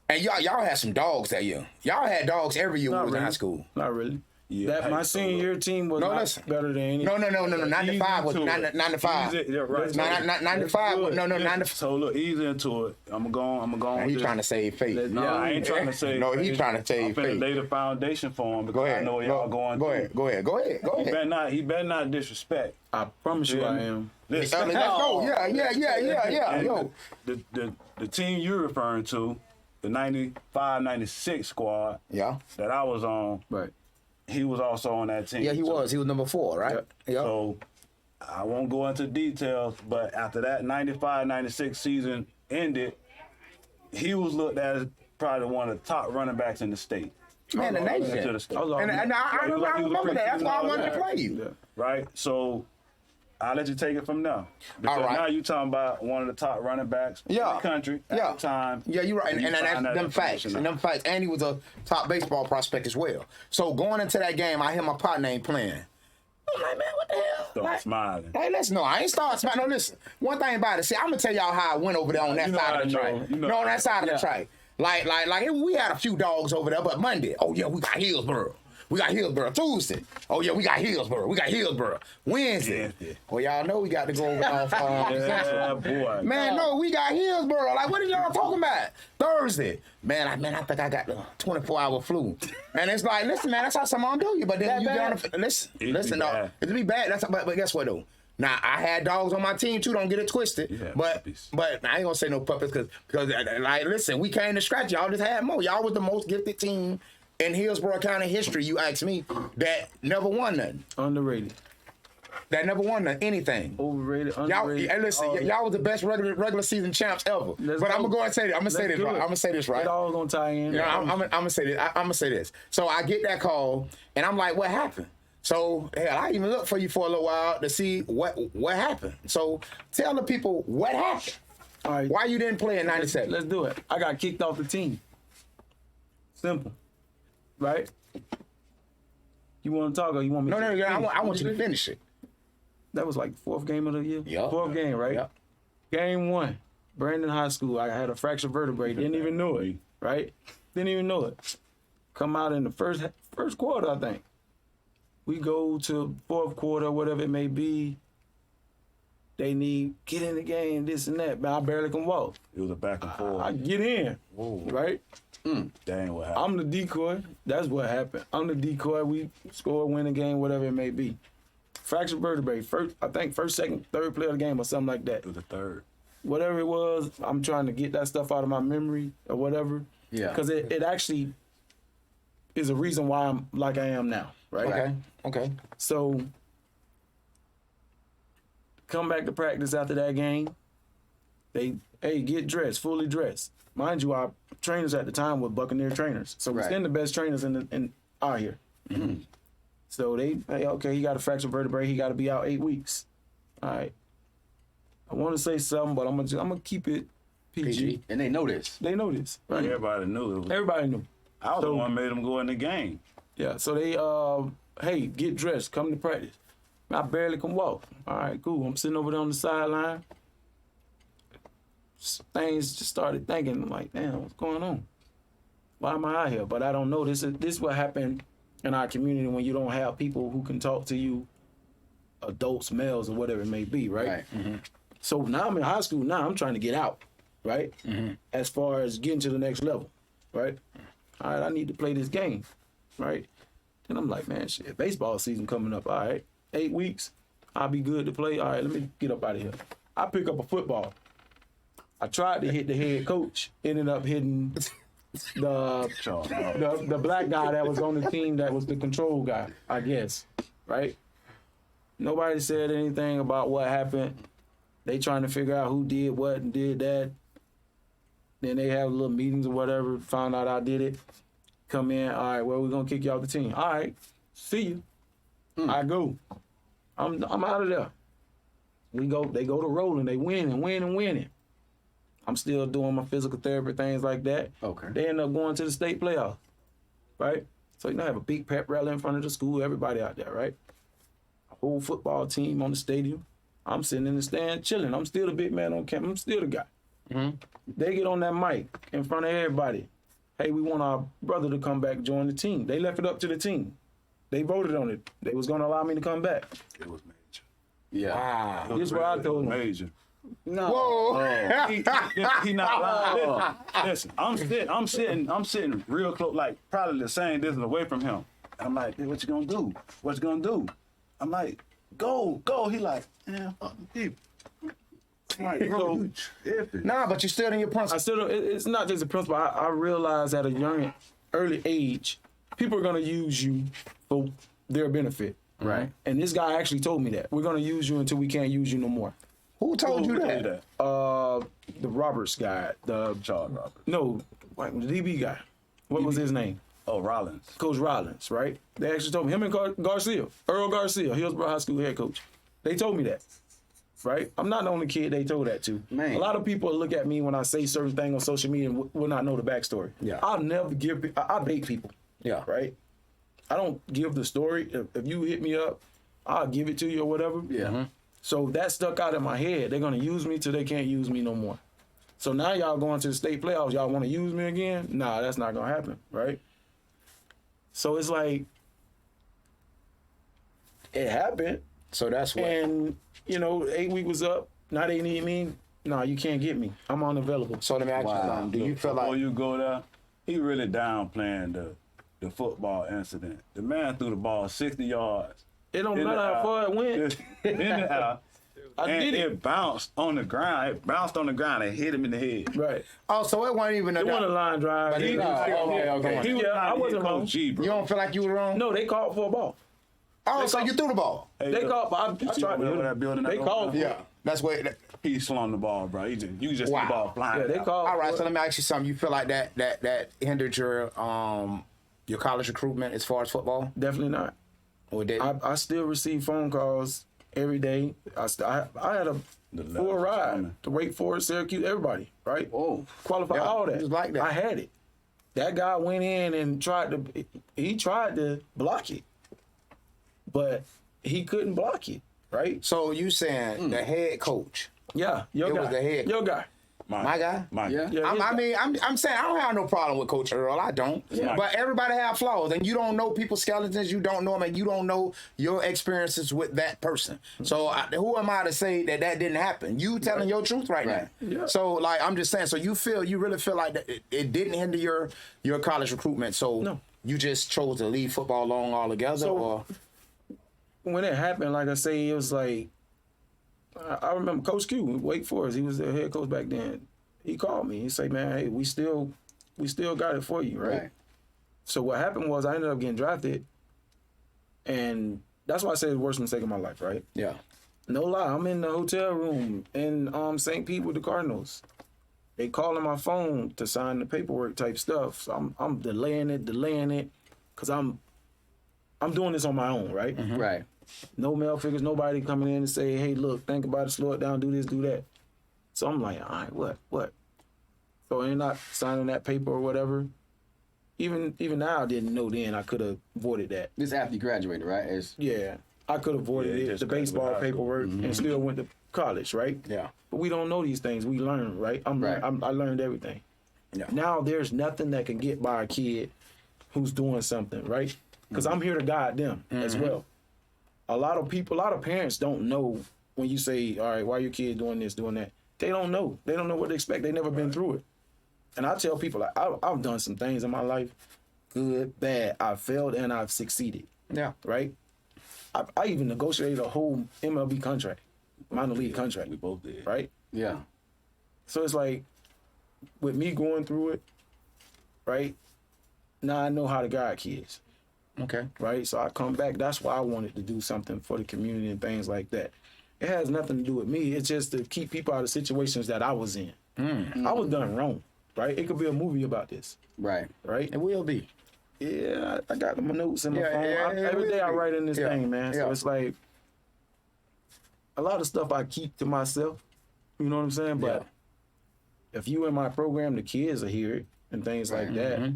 And y'all had some dogs that year. Y'all had dogs every year when we was in high school.
Not really. Yeah, my senior year team was better than any.
No. 95 was 95.
Right.
95. No. 95.
So look, easy into it. I'm going.
He's trying to save face.
No, I ain't trying to save.
No, he's trying to save face.
I'm finna lay the foundation for him because I know where y'all going.
Go ahead. He better not disrespect.
I promise you, I am.
Listen, let's go. Yeah. Yo,
the team you're referring to, the 95-96 squad.
Yeah.
That I was on.
Right.
He was also on that team.
Yeah, he was. He was number 4, right?
Yeah. So I won't go into details, but after that 95-96 season ended, he was looked at as probably one of the top running backs in the state.
Man, the nation. And I remember that. That's why I wanted to play you.
Yeah. Right? So I'll let you take it from now. Because now you're talking about one of the top running backs in the country at the time.
Yeah, you're right. And that's them facts. And he was a top baseball prospect as well. So going into that game, I hear my partner ain't playing. I'm like, man, what the hell?
Start smiling.
Hey, listen, no, I ain't start smiling. No, listen. One thing about it, see, I'm going to tell y'all how I went over there on that side of the track. On that side of the track. Like, we had a few dogs over there, but Monday, oh, yeah, we got Hillsborough. We got Hillsborough Tuesday. Oh, yeah, we got Hillsborough. Wednesday. Yeah. Well, y'all know we got to go over off
boy.
Man, no, we got Hillsborough. Like, what are y'all talking about? Thursday. Man, I think I got the 24-hour flu. And it's like, listen, man, that's how someone do you. But then you get on the... Listen, no, it'll be bad. But guess what, though? Now, I had dogs on my team, too. Don't get it twisted. Yeah, but I ain't going to say no puppies because, like, listen, we came to scratch. Y'all just had more. Y'all was the most gifted team in Hillsborough County history, you ask me, that never won nothing.
Underrated.
That never won anything.
Overrated, underrated.
Y'all, listen, y'all was the best regular season champs ever. But I'm going to say this. I'm going to say this right.
It all going to tie in.
Yeah, I'm going to say this. I'm going to say this. So I get that call, and I'm like, what happened? So, hell, I even looked for you for a little while to see what happened. So tell the people what happened.
All right.
Why you didn't play in 97?
Let's do it. I got kicked off the team. Simple. Right? You want to talk or you want me to?
No, I want you to finish it.
That was like the 4th game of the year?
Yeah.
4th game, right?
Yeah.
Game 1, Brandon High School. I had a fractured vertebrae. Didn't even know it, right? Didn't even know it. Come out in the first quarter, I think. We go to 4th quarter, whatever it may be. They need, get in the game, this and that. But I barely can walk.
It was a back and forth.
I get in, right?
Dang, what happened?
I'm the decoy. That's what happened. I'm the decoy. We score, win the game, whatever it may be. Fractured vertebrae. First, second, third play of the game or something like that.
It was the third.
Whatever it was, I'm trying to get that stuff out of my memory or whatever.
Yeah.
Because it actually is a reason why I'm like I am now, right?
Okay.
So, come back to practice after that game. Hey, get dressed, fully dressed. Mind you, our trainers at the time were Buccaneer trainers. So we're still the best trainers in out here. Mm-hmm. So he got a fractured vertebrae. He got to be out 8 weeks. All right. I want to say something, but I'm gonna keep it PG.
And they know this.
They know this. Right?
Everybody knew.
Everybody knew.
I was the one made them go in the game.
Yeah. So they, get dressed, come to practice. I barely can walk. All right, cool. I'm sitting over there on the sideline. Things just started thinking, I'm like, damn, what's going on? Why am I out here? But I don't know. This is what happened in our community when you don't have people who can talk to you, adults, males, or whatever it may be, right?
Mm-hmm.
So now I'm in high school. Now I'm trying to get out, right?
Mm-hmm.
As far as getting to the next level, right? All right, I need to play this game, right? Then I'm like, man, shit, baseball season coming up. All right, 8 weeks, I'll be good to play. All right, let me get up out of here. I pick up a football. I tried to hit the head coach, ended up hitting the black guy that was on the team that was the control guy, I guess, right? Nobody said anything about what happened. They trying to figure out who did what and did that. Then they have little meetings or whatever, found out I did it. Come in, all right, well, we're going to kick you off the team. All right, see you. I go. I'm out of there. They go to rolling. They win and win and winning. I'm still doing my physical therapy, things like that.
Okay.
They end up going to the state playoff, right? So have a big pep rally in front of the school, everybody out there, right? A whole football team on the stadium. I'm sitting in the stand chilling. I'm still the big man on campus. I'm still the guy. Mm-hmm. They get on that mic in front of everybody. Hey, we want our brother to come back and join the team. They left it up to the team. They voted on it. They was going to allow me to come back.
It was major.
Yeah.
Wow.
This is what I told him.
Major.
No.
Whoa.
He not lying. Listen, I'm sitting real close, like probably the same distance away from him. I'm like, hey, what you gonna do? What you gonna do? I'm like, go. He like, yeah, fuck people. I'm like, bro,
Nah, but you still in your principle.
I still don't, it's not just a principle. I realize at a early age, people are gonna use you for their benefit.
Right.
And this guy actually told me that. We're gonna use you until we can't use you no more.
Who told you that?
The Roberts guy.
Charles Roberts.
No, like the DB guy. What was his name?
Oh, Rollins.
Coach Rollins, right? They actually told me, him and Earl Garcia, Hillsborough High School head coach. They told me that, right? I'm not the only kid they told that to.
Man.
A lot of people look at me when I say certain things on social media and will not know the backstory.
Yeah.
I'll never I bait people.
Yeah.
Right? I don't give the story. If you hit me up, I'll give it to you or whatever.
Yeah. Mm-hmm.
So that stuck out in my head. They're going to use me till they can't use me no more. So now y'all going to the state playoffs. Y'all want to use me again? Nah, that's not going to happen, right? So it's like, it happened.
So that's what.
And, 8 weeks was up. Now they need me. Nah, you can't get me. I'm unavailable.
So let me ask you something. Do you feel
Before
like
you go there, he really downplaying the football incident. The man threw the ball 60 yards.
It don't
in
matter
the
how
air.
far it went.
In the air.
I
And
did it.
it bounced on the ground. It bounced on the ground and hit him in the head.
Right.
oh, so it wasn't even
It wasn't a line drive.
But
He
he
was-
was- okay.
He was
Yeah,
trying
I
to
wasn't
hit
wrong.
Coach G, bro.
You don't feel like you were wrong?
No, they called for a ball.
Oh, so you threw the ball.
Hey,
They
look,
called, but
you
I
see
tried to
over
hit
that
them.
building
They
that
called
over
for
there?
Yeah. That's what.
He slung the ball, bro. You just see
Wow.
the ball flying.
Yeah, they
out.
called.
All right,
for
so
it.
let me ask you something. You feel like that hindered your college recruitment as far as football?
Definitely not.
Or did
I still receive phone calls every day. I had a
The
full
levels
ride
coming.
to Wake Forest, Syracuse, everybody, right?
Oh.
Qualify
Yeah,
all that.
it was like that.
I had it. That guy went in and tried to block it, but he couldn't block it, right?
so you saying the head coach,
Yeah, your
It
guy.
was the head.
Your guy.
my guy?
Mike.
Yeah.
Yeah, his guy.
I'm saying I don't have no problem with Coach Earl. I don't.
Yeah.
But everybody have flaws, and you don't know people's skeletons. You don't know them, and you don't know your experiences with that person. So who am I to say that didn't happen? You telling your truth right
Right.
now.
Yeah.
So like I'm just saying. So you really feel like that it didn't hinder your college recruitment. So
No.
you just chose to leave football alone altogether,
So-
or
When it happened, like I say, it was like I remember Coach Q, Wake Forest. He was the head coach back then. He called me. He said, "Man, hey, we still got it for you, right?"
Right.
So what happened was I ended up getting drafted, and that's why I say it's the worst mistake of my life, right?
yeah.
No lie, I'm in the hotel room in St. Pete with the Cardinals. They calling my phone to sign the paperwork type stuff. So I'm delaying it, because I'm doing this on my own, right?
Right.
No male figures, nobody coming in and say, hey, look, think about it, slow it down, do this, do that. So I'm like, all right, what? So I ended up signing that paper or whatever. Even now, I didn't know then I could have avoided that.
This after you graduated, right?
Yeah, I could have avoided
Yeah,
it,
just
the
graduated
baseball
high school.
paperwork, and still went to college, right?
Yeah.
But we don't know these things. We learn, right? I learned everything.
Yeah.
Now there's nothing that can get by a kid who's doing something, right? Because I'm here to guide them as well. A lot of parents don't know when you say, all right, why your kid doing this, doing that. They don't know. They don't know what to expect. They never been through it. And I tell people, like, I've done some things in my life, good, bad. I've failed and I've succeeded,
Yeah.
right? I even negotiated a whole MLB contract, minor league contract,
We both did.
right?
Yeah.
So it's like, with me going through it, right? Now I know how to guide kids,
Okay.
right? So I come back. That's why I wanted to do something for the community and things like that. It has nothing to do with me. It's just to keep people out of situations that I was in. I was done wrong, right? It could be a movie about this,
Right.
right?
It will be.
Yeah, I got my notes in my
Yeah,
phone.
yeah,
Every day I
will be.
write in this
Yeah,
thing, man. So
yeah.
it's like a lot of stuff I keep to myself. You know what I'm saying? But if you in my program, the kids will hear it and things like that.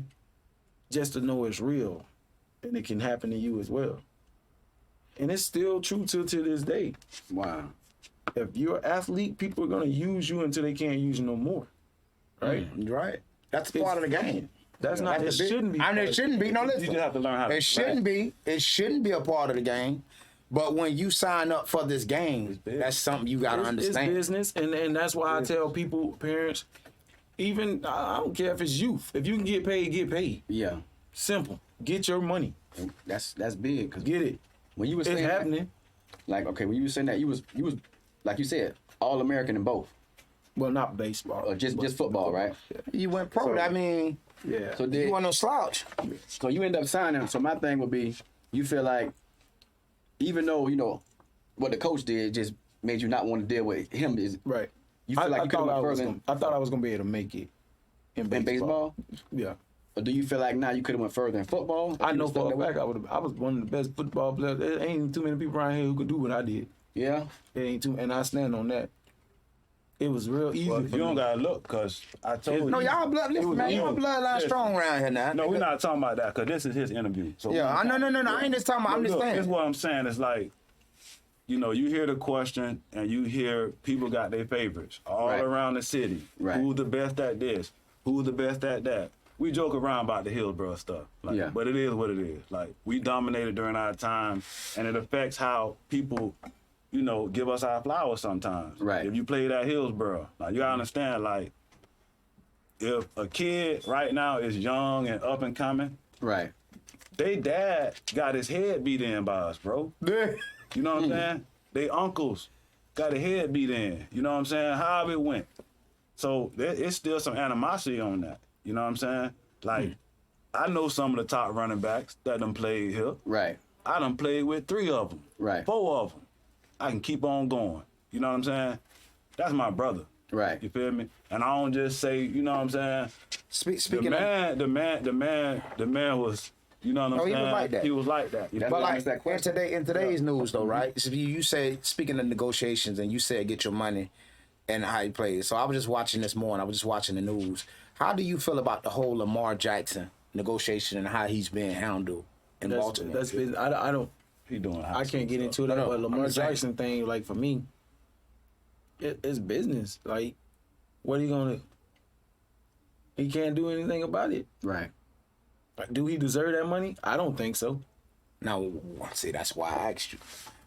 Just to know it's real and it can happen to you as well. And it's still true to this day.
Wow.
If you're an athlete, people are gonna use you until they can't use you no more. Right?
Right. That's part of the game.
That's not. It
That's the big-
shouldn't be.
I mean, it shouldn't be. No,
You
listen.
just have to learn how to.
It shouldn't be. It shouldn't be a part of the game. But when you sign up for this game, that's something you got to understand.
It's business, and that's why I tell people, parents, even I don't care if it's youth. If you can get paid, get paid.
Yeah.
Simple. Get your money.
That's big because
Get it.
when you were
It's
saying that,
happening.
like, okay, when you were saying that, you was like you said, All American in both,
Well, not baseball.
or just football, right?
You went pro. I mean,
Yeah.
So
you
did
want no slouch.
so you end up signing. So my thing would be, you feel like, even though you know what the coach did just made you not want to deal with him, is
Right.
you feel like you could have
thought I
went
was
further
gonna, I thought I was gonna be able to make it in baseball.
in baseball,
Yeah.
or do you feel like now you could have went further in football?
I know
You stuck
for a
that
fact I was one of the best football players. There ain't too many people around here who could do what I did.
Yeah.
It ain't too, and I stand on that. It was real easy.
Well,
for
you don't
me.
gotta look, cause I told
No,
you.
y'all blood. Listen, man, y'all bloodline
Listen.
strong around here now.
No, we're not talking about that, cause this is his interview. So
Yeah, I no. I ain't just talking about. I'm just
Look,
saying.
this is what I'm saying. It's like, you know, you hear the question and you hear people got their favorites all
Right.
around the city.
Right.
Who's the best at this? Who's the best at that? We joke around about the Hillsborough stuff. Like,
Yeah.
But it is what it is. Like, we dominated during our time, and it affects how people, you know, give us our flowers sometimes.
Right.
If you played at Hillsborough, like, you gotta understand, like, if a kid right now is young and up and coming,
Right.
they dad got his head beat in by us, bro. You know what I'm saying? They uncles got his head beat in. You know what I'm saying? However it went. So it's still some animosity on that. You know what I'm saying? Like, I know some of the top running backs that done played here.
Right.
I done played with 3 of them.
Right.
4 of them. I can keep on going. You know what I'm saying? That's my brother.
Right.
You feel me? And I don't just say, you know what I'm saying?
Speaking of,
The man was, you know what I'm
Oh, he
saying?
was like that.
He was like that. You
That's
feel
but
why I
me?
asked that
like
question.
in today's news though, right? So you said, speaking of negotiations, and you said get your money and how he plays. So I was just watching this morning. I was just watching the news. How do you feel about the whole Lamar Jackson negotiation and how he's being handled in Baltimore?
That's been. I don't.
He doing
I can't get into that.
No,
But
I'm
Lamar
just saying.
Jackson thing, like for me, it's business. Like, what are you gonna? He can't do anything about it.
Right.
Like, do he deserve that money? I don't think so.
Now, see, that's why I asked you.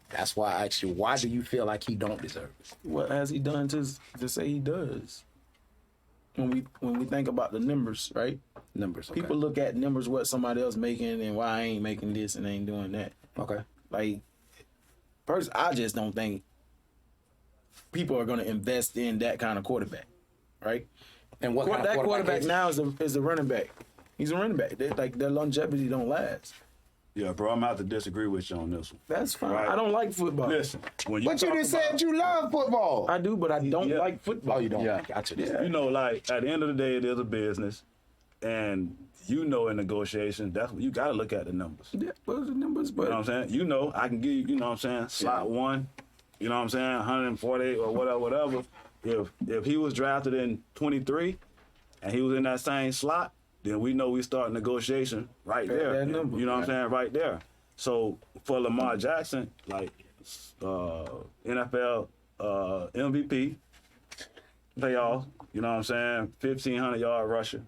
That's why I asked you. Why do you feel like he don't deserve it?
What has he done to say he does? When we think about the numbers, right?
Numbers. Okay.
People look at numbers, what somebody else making, and why I ain't making this and ain't doing that.
Okay.
Like, first, I just don't think people are going to invest in that kind of quarterback, right?
And what kind of
That quarterback
is it?
now is a running back. He's a running back. Like, their longevity don't last.
Yeah, bro, I'm gonna have to disagree with you on this one.
That's fine.
Right.
I don't like football.
Listen, when you
But you
talk
just
about,
said you love football.
I do, but I don't
Yeah.
like football.
Oh, you don't?
Yeah.
Got you.
Yeah.
you know, like at the end of the day, it is a business, and you know, in negotiations, that's what you got to look at the numbers.
Yeah, those are numbers, but
You know what I'm saying? You know, I can give you, you know what I'm saying, slot 1, you know what I'm saying, 148 or whatever. If he was drafted in 23 and he was in that same slot, then we know we start negotiation right there.
that number,
You know what I'm saying? Right there. So for Lamar Jackson, like NFL MVP, playoffs, you know what I'm saying? 1,500-yard rusher.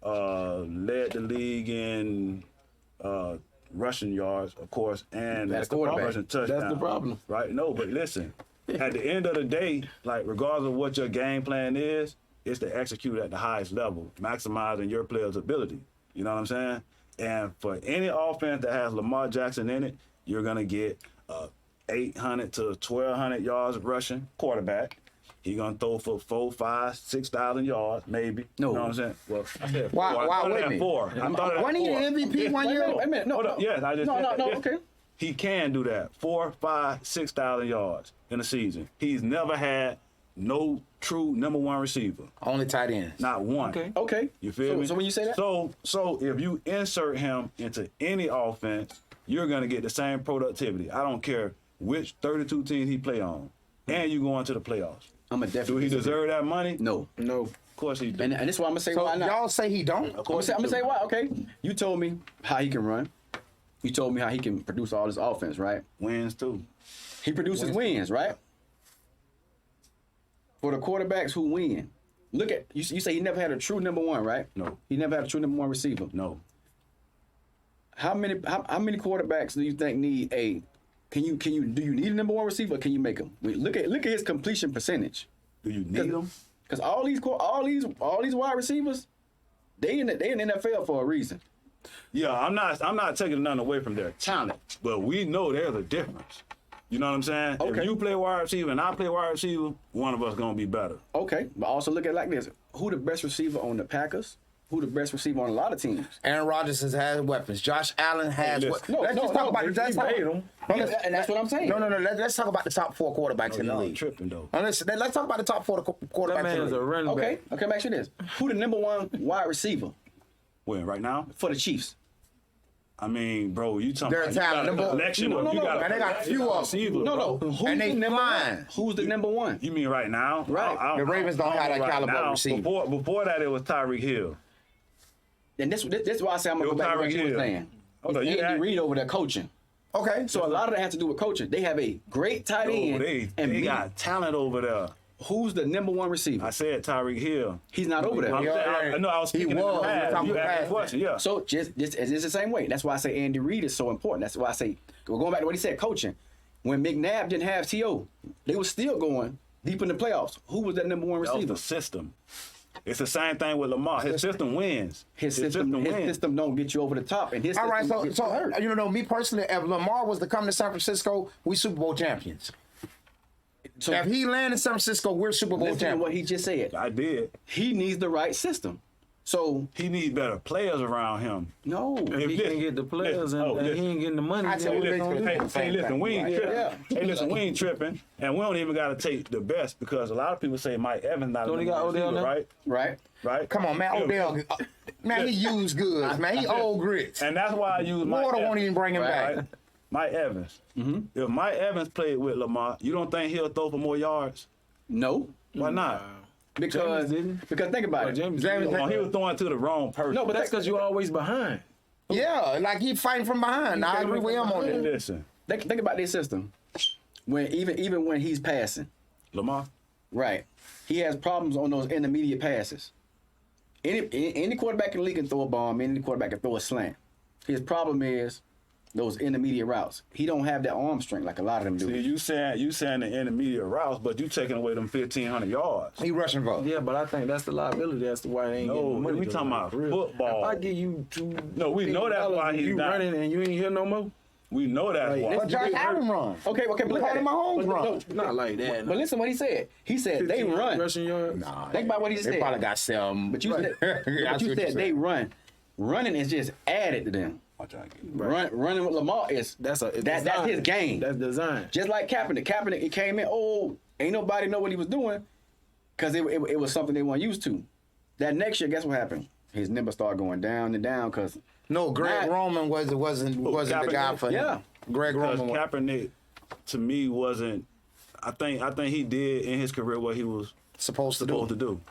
Led the league in rushing yards, of course, and
That's the quarterback.
rushing touchdowns.
That's the problem.
Right? No, but listen, at the end of the day, like regardless of what your game plan is, it's to execute at the highest level, maximizing your player's ability. You know what I'm saying? And for any offense that has Lamar Jackson in it, you're gonna get 800 to 1,200 yards rushing quarterback. He gonna throw for 4, 5, 6,000 yards, maybe.
No.
You know what I'm saying? Well, I said 4.
Why-
I
why
thought it
with
had
me?
4. I thought it had
Wasn't he
4.
the MVP one year?
Wait a minute. No,
Hold up. Yes, I just
no,
said
no,
that. Yes.
okay.
He can do that. 4, 5, 6,000 yards in a season. He's never had no true number one receiver.
Only tight ends.
Not one.
Okay.
Okay.
You feel me?
So when you say that,
So if you insert him into any offense, you're gonna get the same productivity. I don't care which 32 teams he play on, and you go into the playoffs.
I'm a
Do
definitely
he deserve that money?
No.
No.
Of course he do.
And this is why I'm gonna say
So
why not.
y'all say he don't?
I'm gonna say why. Okay. You told me how he can run. You told me how he can produce all this offense, right?
Wins too.
He produces wins, right? For the quarterbacks who win, look at you say he never had a true number one, right?
No.
He never had a true number one receiver.
No.
How many quarterbacks do you think need a? Do you need a number one receiver? Or can you make him? Look at his completion percentage.
Do you need him?
Because all these wide receivers, they in the NFL for a reason.
Yeah, I'm not taking nothing away from their talent, but we know there's a difference. You know what I'm saying?
Okay.
If you play wide receiver and I play wide receiver, one of us gonna be better.
Okay, but also look at it like this: who the best receiver on the Packers? Who the best receiver on a lot of teams?
Aaron Rodgers has had weapons. Josh Allen has weapons.
No,
Let's just talk about
he made them.
And that's what I'm saying.
No. Let's talk about the top 4 quarterbacks in the
Y'all
league.
tripping though.
Now, let's talk about the top 4 quarterbacks
That
in
man
the
is a
league.
running
Okay,
back.
okay, make sure this: who the number one wide receiver
When right now?
for the Chiefs?
I mean, bro, you talking
They're
about you got
talented.
a collection
No,
of
no,
you
no.
got
And they got few of them.
receivers,
No.
bro.
Who's
And they
the number
flying.
one? Who's the number one?
You mean right now?
Right.
The Ravens don't have that
know
caliber of receiver.
Before that, it was Tyreek Hill.
And this is why I say I'm gonna
It
go
was
back to what
Tyreek
you were
Hill.
saying.
Hold on,
It's
you
Andy
act-
Reid over there coaching.
Okay.
So a lot of that has to do with coaching. They have a great tight
Oh,
end.
they got talent over there.
Who's the number one receiver?
I said Tyreek Hill.
He's not over there.
Yeah.
I was
He
speaking in
was.
the past.
Talking
You asked
past.
the question, yeah.
So it's the same way. That's why I say Andy Reid is so important. That's why I say, we're going back to what he said, coaching. When McNabb didn't have T.O., they were still going deep in the playoffs. Who was that number one
That was
receiver?
the system. It's the same thing with Lamar. His system wins.
His system don't get you over the top, and his
All right,
system gets you hurt.
you know, me personally, if Lamar was to come to San Francisco, we Super Bowl champions.
So
If he landed in San Francisco, we're Super Bowl
listen to
champions.
what he just said.
I did.
He needs the right system. So
He needs better players around him.
no,
If he can't get the players and he ain't getting the money,
I
then
tell
what
you,
they gonna do?
Hey, listen, we ain't tripping.
Yeah.
Hey, listen, we ain't tripping, and we don't even got to take the best because a lot of people say Mike Evans not a
Don't he
number
got
one
Odell
receiver,
now?
right?
right?
Right.
Come on, man. Odell, man, he used goods, man. He old grits.
And that's why I use Mike
Water
Evans.
won't even bring him
Right.
back.
Mike Evans. If Mike Evans played with Lamar, you don't think he'll throw for more yards?
No,
Why not?
because
James didn't.
think about it.
James,
James-
Oh, he was throwing to the wrong person.
No,
but that's because you're always behind.
Yeah, like he fighting from behind. I agree with him on that.
Listen,
Think about this system. When even when he's passing,
Lamar.
right, he has problems on those intermediate passes. Any quarterback in the league can throw a bomb. Any quarterback can throw a slant. His problem is those intermediate routes. He don't have that arm strength like a lot of them do.
See, you saying the intermediate routes, but you taking away them 1,500 yards.
He rushing for.
Yeah, but I think that's the liability. That's the why they ain't
No,
getting the money.
we
though,
talking
like,
about
for real.
football.
If I give you
No, we know that's why
$2
he's
you
not.
running and you ain't here no more.
We know that's
Like,
why.
But Josh Allen run.
Okay, but look at it.
Mahomes
But
run.
Not like that.
But listen what he said. He said they
15
run.
rushing yards.
Nah,
Think about what he
they
said.
probably got some.
But you said, they run. Running is just added to them.
I'll try to get it.
Running with Lamar is
That's
that's his game.
That's design.
Just like Kaepernick. Kaepernick, he came in, ain't nobody know what he was doing because it was something they weren't used to. That next year, guess what happened? His numbers started going down and down because
No, Greg Roman wasn't the guy for him.
Yeah.
Greg
Because
Roman.
Kaepernick, to me, wasn't. I think he did in his career what he was
supposed to
supposed
do.
to do.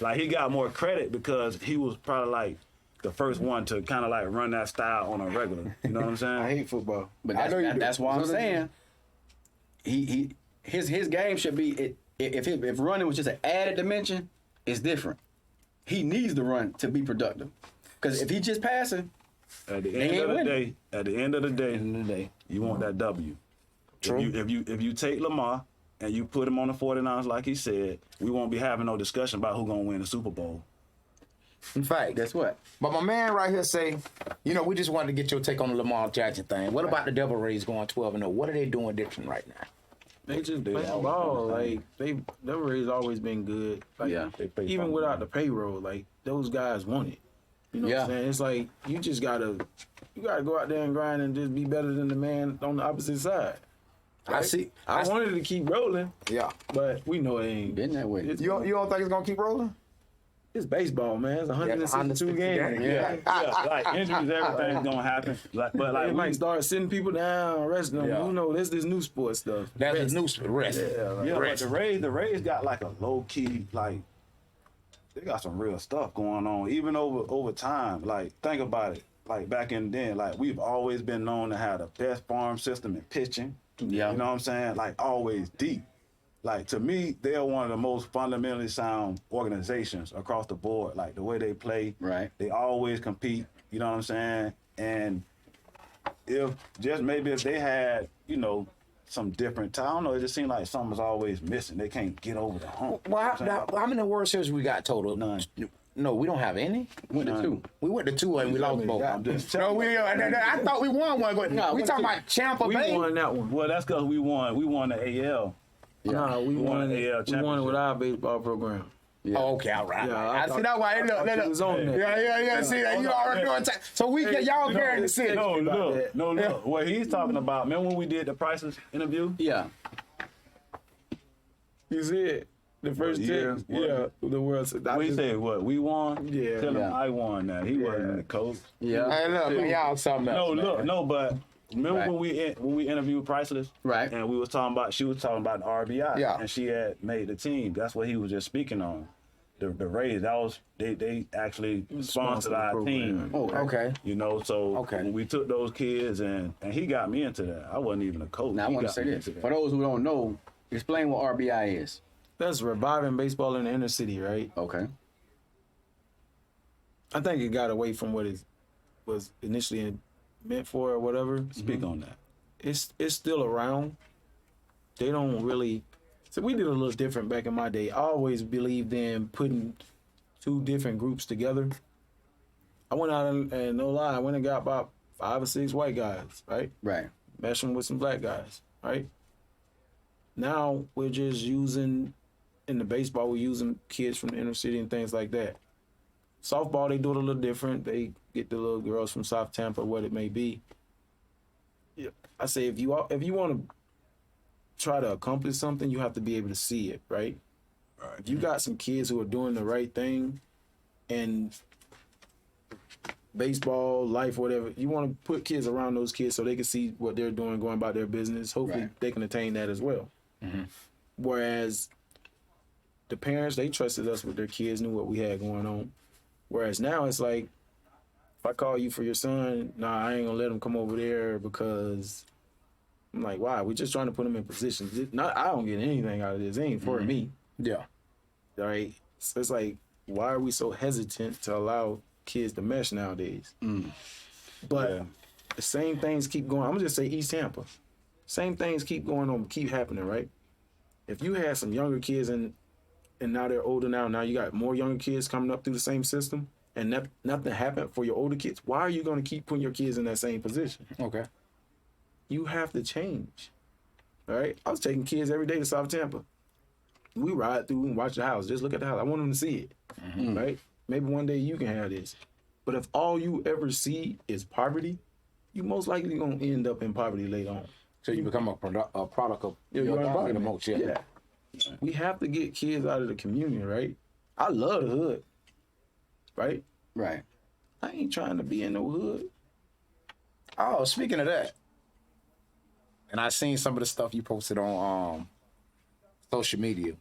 Like he got more credit because he was probably like the first one to kind of like run that style on a regular. You know what I'm saying?
I hate football.
But
I know you do.
that's why I'm
So do
saying his game should be if running was just an added dimension, it's different. He needs to run to be productive. Because if he's just passing,
At the
They
end
ain't
of the
winning.
day, at the end of the day, you want that W.
True.
If you take Lamar and you put him on the 49ers like he said, we won't be having no discussion about who's gonna win the Super Bowl.
In fact,
guess what?
but my man right here say, you know, we just wanted to get your take on the Lamar Jackson thing. What about the Devil Rays going 12-0? What are they doing different right now?
They just play ball. Like their Rays always been good. Like
Yeah.
even without the payroll, like those guys want it. You know what I'm saying? It's like you gotta go out there and grind and just be better than the man on the opposite side. Right? I wanted to keep rolling.
Yeah.
But we know it ain't
Been that way.
You don't think it's gonna keep rolling?
It's baseball, man. It's 162 games.
Yeah, like injuries, everything's gonna happen. But
They might start sitting people down, resting them.
Yeah.
You know, this new sports stuff.
That's a new rest.
Yeah, but the Rays got like a low key, like they got some real stuff going on. Even over time, like think about it. Like back in then, like we've always been known to have the best farm system in pitching.
Yeah.
You know what I'm saying? Like always deep. Like to me, they're one of the most fundamentally sound organizations across the board. Like the way they play,
Right.
They always compete. You know what I'm saying? And if they had, some different, I don't know, it just seemed like something was always missing. They can't get over the hump.
Well, how many World Series we got total?
None.
No, we don't have any.
Went to 2.
We went to 2 and we lost both.
I'm just
No, I thought we won one. But
No,
we
we
talking
two.
about Champa
We
Bay.
won that one.
Well, that's because we won the AL.
Nah, we
won
won
the AL
it. We won it with
championship.
our baseball program.
Yeah.
Oh, okay, all right.
Yeah,
I see
thought-
that why.
I thought you was on that.
Yeah. See that you already doing. So y'all carrying the city.
No,
that.
look. What he's talking about, remember when we did the Priceless interview?
Yeah.
You see it? The first
year?
team. Yeah, the World Series.
We said what? We won?
Yeah.
Tell him
Yeah.
I won that. He wasn't the coach.
Yeah.
Hey, look, man, y'all something else.
But remember
Right.
when we interviewed Priceless?
Right.
And she was talking about the RBI.
Yeah.
And she had made the team. That's what he was just speaking on. The Rays, that was they actually sponsored our
program.
team.
Oh,
Okay.
So
Okay.
when we took those kids and he got me into that. I wasn't even a coach.
Now I
He
want to
got
say
me
this.
into
For
that.
those who don't know, explain what RBI is.
That's reviving baseball in the inner city, right?
Okay.
I think it got away from what it was initially meant for or whatever.
Speak on that.
It's still around. They don't really. So we did a little different back in my day. I always believed in putting 2 different groups together. I went out and no lie, I went and got about 5 or 6 white guys, right?
Right.
Meshing with some black guys, right? Now we're just using, in the baseball, we're using kids from the inner city and things like that. Softball, they do it a little different. They get the little girls from South Tampa, what it may be. Yeah. I say if you want to try to accomplish something, you have to be able to see it, right? If you got some kids who are doing the right thing and baseball, life, whatever, you want to put kids around those kids so they can see what they're doing, going about their business. Hopefully
Right.
they can attain that as well. Whereas the parents, they trusted us with their kids, knew what we had going on. Whereas now it's like, if I call you for your son, nah, I ain't gonna let him come over there because I'm like, why? We're just trying to put him in positions. I don't get anything out of this. It ain't for me.
Yeah.
Right? So it's like, why are we so hesitant to allow kids to mesh nowadays? But
Yeah.
the same things keep going. I'm gonna just say East Tampa. Same things keep going on, keep happening, right? If you had some younger kids and now they're older now you got more younger kids coming up through the same system and nothing happened for your older kids, why are you gonna keep putting your kids in that same position?
Okay.
You have to change. All right? I was taking kids every day to South Tampa. We ride through and watch the house. Just look at the house. I want them to see it. Right? Maybe one day you can have this. But if all you ever see is poverty, you most likely gonna end up in poverty later on.
So you become a product of
Your
your
environment.
environment. Yeah.
We have to get kids out of the community, right? I love the hood. Right?
Right.
I ain't trying to be in no hood.
Oh, speaking of that, and I seen some of the stuff you posted on social media.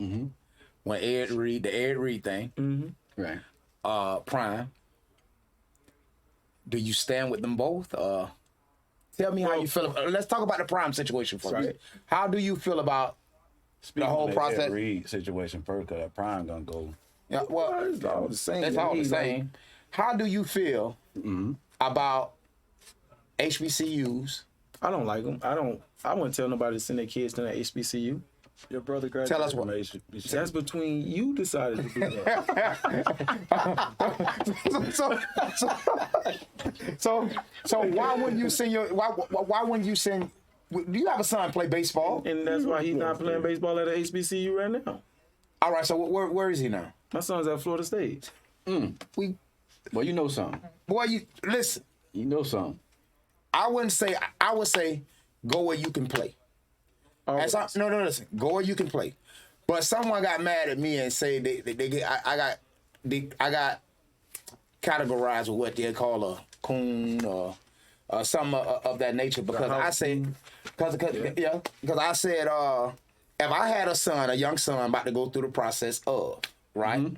When the Ed Reed thing,
Right.
Prime. Do you stand with them both? Tell me how you feel. Let's talk about the Prime situation first.
Right.
How do you feel about
Speaking
whole
of that
process-
Ed Reed situation first, because that Prime gonna go.
Yeah, well,
It's all the same.
that's all the
Like,
same. How do you feel about HBCUs?
I don't like them. I wouldn't tell nobody to send their kids to that HBCU.
Your brother graduated
Tell us what-
from HBCU.
That's between you decided to do that.
So why wouldn't you send Do you have a son play baseball?
And that's why he's not playing baseball at the HBCU right now.
All right, so where is he now?
My son's at Florida State.
Well, you know something.
Boy, you listen.
You know something.
I would say go where you can play. No, listen. Go where you can play. But someone got mad at me and say I got categorized with what they call a coon or something of that nature because I said because I said if I had a young son about to go through the process of right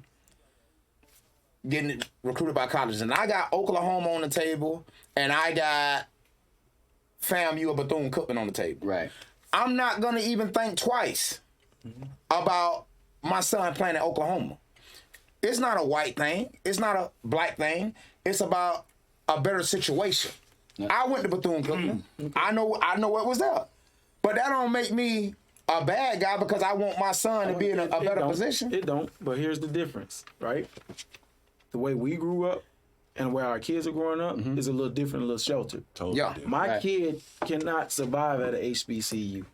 getting recruited by colleges, and I got Oklahoma on the table and I got FAMU or Bethune-Cookman on the table.
Right.
I'm not gonna even think twice about my son playing at Oklahoma. It's not a white thing. It's not a black thing. It's about a better situation. Yeah. I went to Bethune-Cookman. I know what was there. But that don't make me a bad guy because I want my son to be in a better position.
It don't. But here's the difference, right? The way we grew up and where our kids are growing up is a little different, a little sheltered.
Totally different.
My kid cannot survive at a HBCU,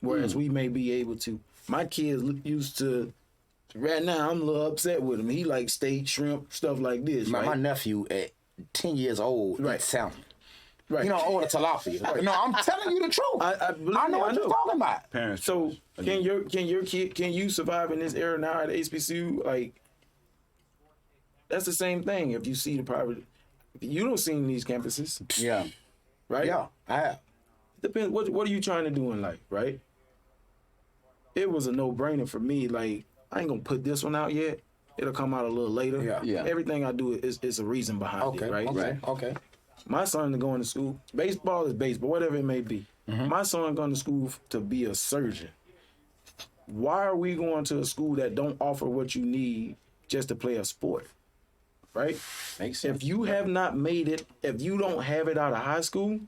whereas we may be able to. My kids used to. Right now, I'm a little upset with him. He like steak, shrimp, stuff like this.
My nephew at 10 years old, eats salmon.
Right.
You know, order tilapia. Right. No, I'm telling you the truth. I know what you're talking about.
Parents.
So can your kid, can you survive in this era now at HBCU? Like, that's the same thing. If you see the private, you don't see these campuses.
Yeah.
Right.
Yeah, I have.
Depends. What are you trying to do in life? Right. It was a no-brainer for me. Like, I ain't gonna put this one out yet. It'll come out a little later.
Yeah.
Everything I do is a reason behind it, right?
Okay.
My son is going to school. Baseball is baseball, whatever it may be. My son going to school to be a surgeon. Why are we going to a school that don't offer what you need just to play a sport? Right?
Makes sense.
If you have not made it, if you don't have it out of high school,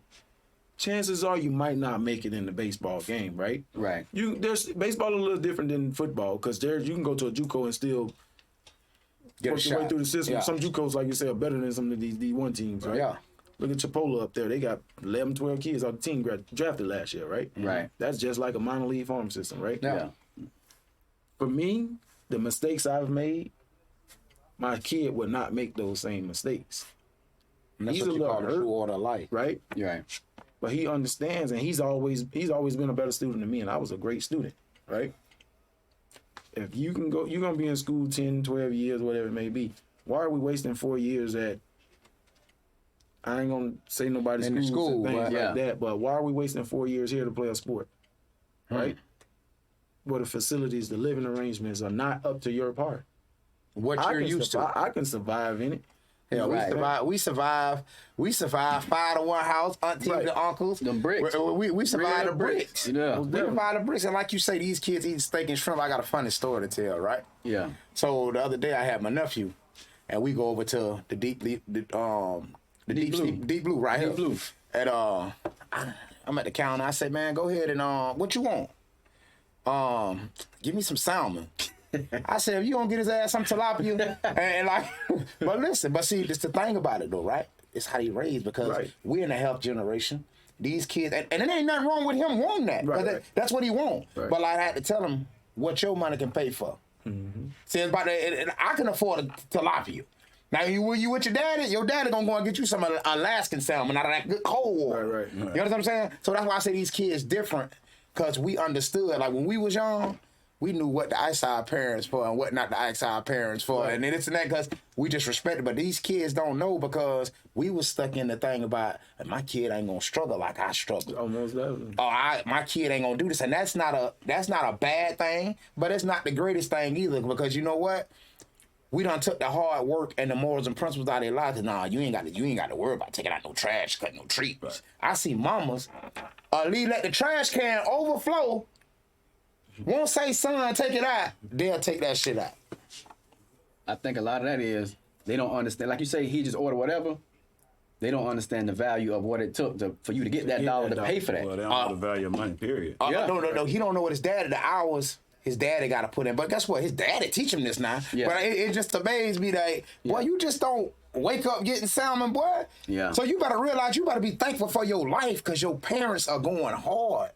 chances are you might not make it in the baseball game, right?
Right.
There's baseball a little different than football because you can go to a JUCO and still work your way through the system.
Yeah.
Some JUCOs, like you said, are better than some of these D1 teams, right?
Yeah.
Look at Chipola up there. They got 11, 12 kids on the team drafted last year, right?
Right.
That's just like a minor league farm system, right?
Yeah.
For me, the mistakes I've made, my kid would not make those same mistakes.
And that's
He's
what
a
you
little
call a
hurt,
true order of life.
right?
Right.
But he understands, and he's always been a better student than me, and I was a great student, right? If you can go, you're going to be in school 10, 12 years, whatever it may be. Why are we wasting 4 years at, I ain't going to say nobody's
In the school,
and things
but,
like that, but why are we wasting 4 years here to play a sport, right? Where the facilities, the living arrangements are not up to your part.
What you're used to.
I can survive in it.
Yeah, we survive 5 to 1 house, aunties to uncles.
Them bricks.
We survive the bricks.
Yeah.
We survive the bricks. And like you say, these kids eat steak and shrimp. I got a funny story to tell, right?
Yeah.
So the other day I had my nephew, and we go over to the deep blue right here.
Deep blue.
And I'm at the counter. I said, man, go ahead and what you want? Give me some salmon. I said, if you gonna get his ass some tilapia, and like, but see, it's the thing about it though, right? It's how they raised because we're in a health generation. These kids, and it ain't nothing wrong with him wanting that.
Right.
That's what he want.
Right.
But like, I had to tell him what your money can pay for. See, it's about and I can afford a tilapia. Now, you with your daddy gonna go and get you some Alaskan salmon out of that good cold water.
Right.
You know what I'm saying? So that's why I say these kids different, because we understood. Like when we was young, we knew what to ask our parents for and what not to ask our parents for. And then it's that because we just respect it. But these kids don't know because we was stuck in the thing about my kid ain't gonna struggle like I struggle.
Almost definitely.
My kid ain't gonna do this. And that's not a bad thing, but it's not the greatest thing either, because you know what? We done took the hard work and the morals and principles out of their lives. Nah, you ain't got to worry about taking out no trash, cutting no trees. Right. I see mamas let the trash can overflow. Won't say, son, take it out. They'll take that shit out.
I think a lot of that is they don't understand. Like you say, he just ordered whatever. They don't understand the value of what it took for you to get that dollar to pay for that.
Well, they don't know the value of money, period.
No. He don't know what his dad, the hours his daddy got to put in. But guess what? His daddy teach him this now.
Yeah.
But it just amazed me that, boy, you just don't wake up getting salmon, boy.
Yeah.
So you better realize you better be thankful for your life because your parents are going hard.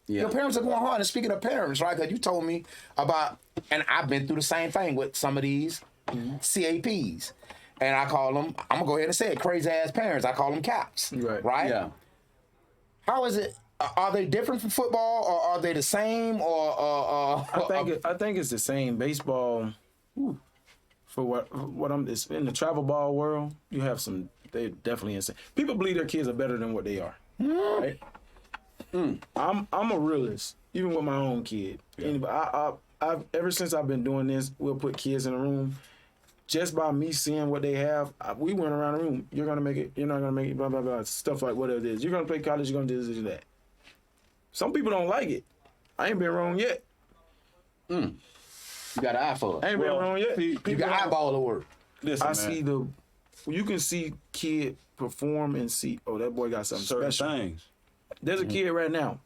Yeah.
Your parents are going hard. And speaking of parents, right, because you told me about, and I've been through the same thing with some of these CAPs. And I call them, I'm going to go ahead and say it, crazy ass parents. I call them caps. Right?
Yeah.
How is it? Are they different from football, or are they the same?
I think it's the same. Baseball, for what it's in the travel ball world, you have some. They definitely insane. People believe their kids are better than what they are. Right? I'm a realist, even with my own kid. Anyway, I've ever since I've been doing this, we'll put kids in a room. Just by me seeing what they have, we went around the room. You're gonna make it. You're not gonna make it. Blah blah blah. Stuff like whatever it is. You're gonna play college. You're gonna do this, that. Some people don't like it. I ain't been wrong yet.
You got an eye for
I
it.
ain't been wrong yet.
you got eyeball the word.
Listen,
I
man,
see you can see kid perform and see, oh, that boy got something
certain
special.
things.
There's a kid right now.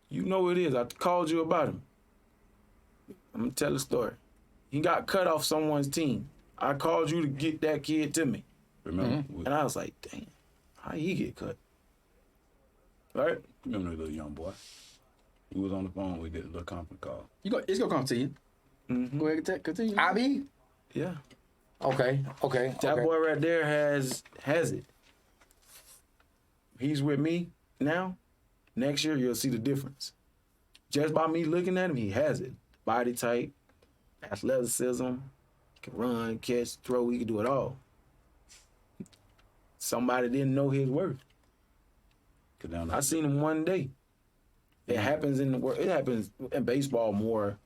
You know who it is. I called you about him. I'm gonna tell the story. He got cut off someone's team. I called you to get that kid to me.
Remember?
And I was like, damn, how he get cut? Right?
Remember the little young boy? He was on the phone. We did a little conference call.
It's gonna come to you. Go ahead and continue.
IB?
Yeah.
Okay.
That boy right there has it. He's with me now. Next year, you'll see the difference. Just by me looking at him, he has it. Body type, athleticism, can run, catch, throw, he can do it all. Somebody didn't know his worth. I seen him one day. It happens in the world. It happens in baseball more.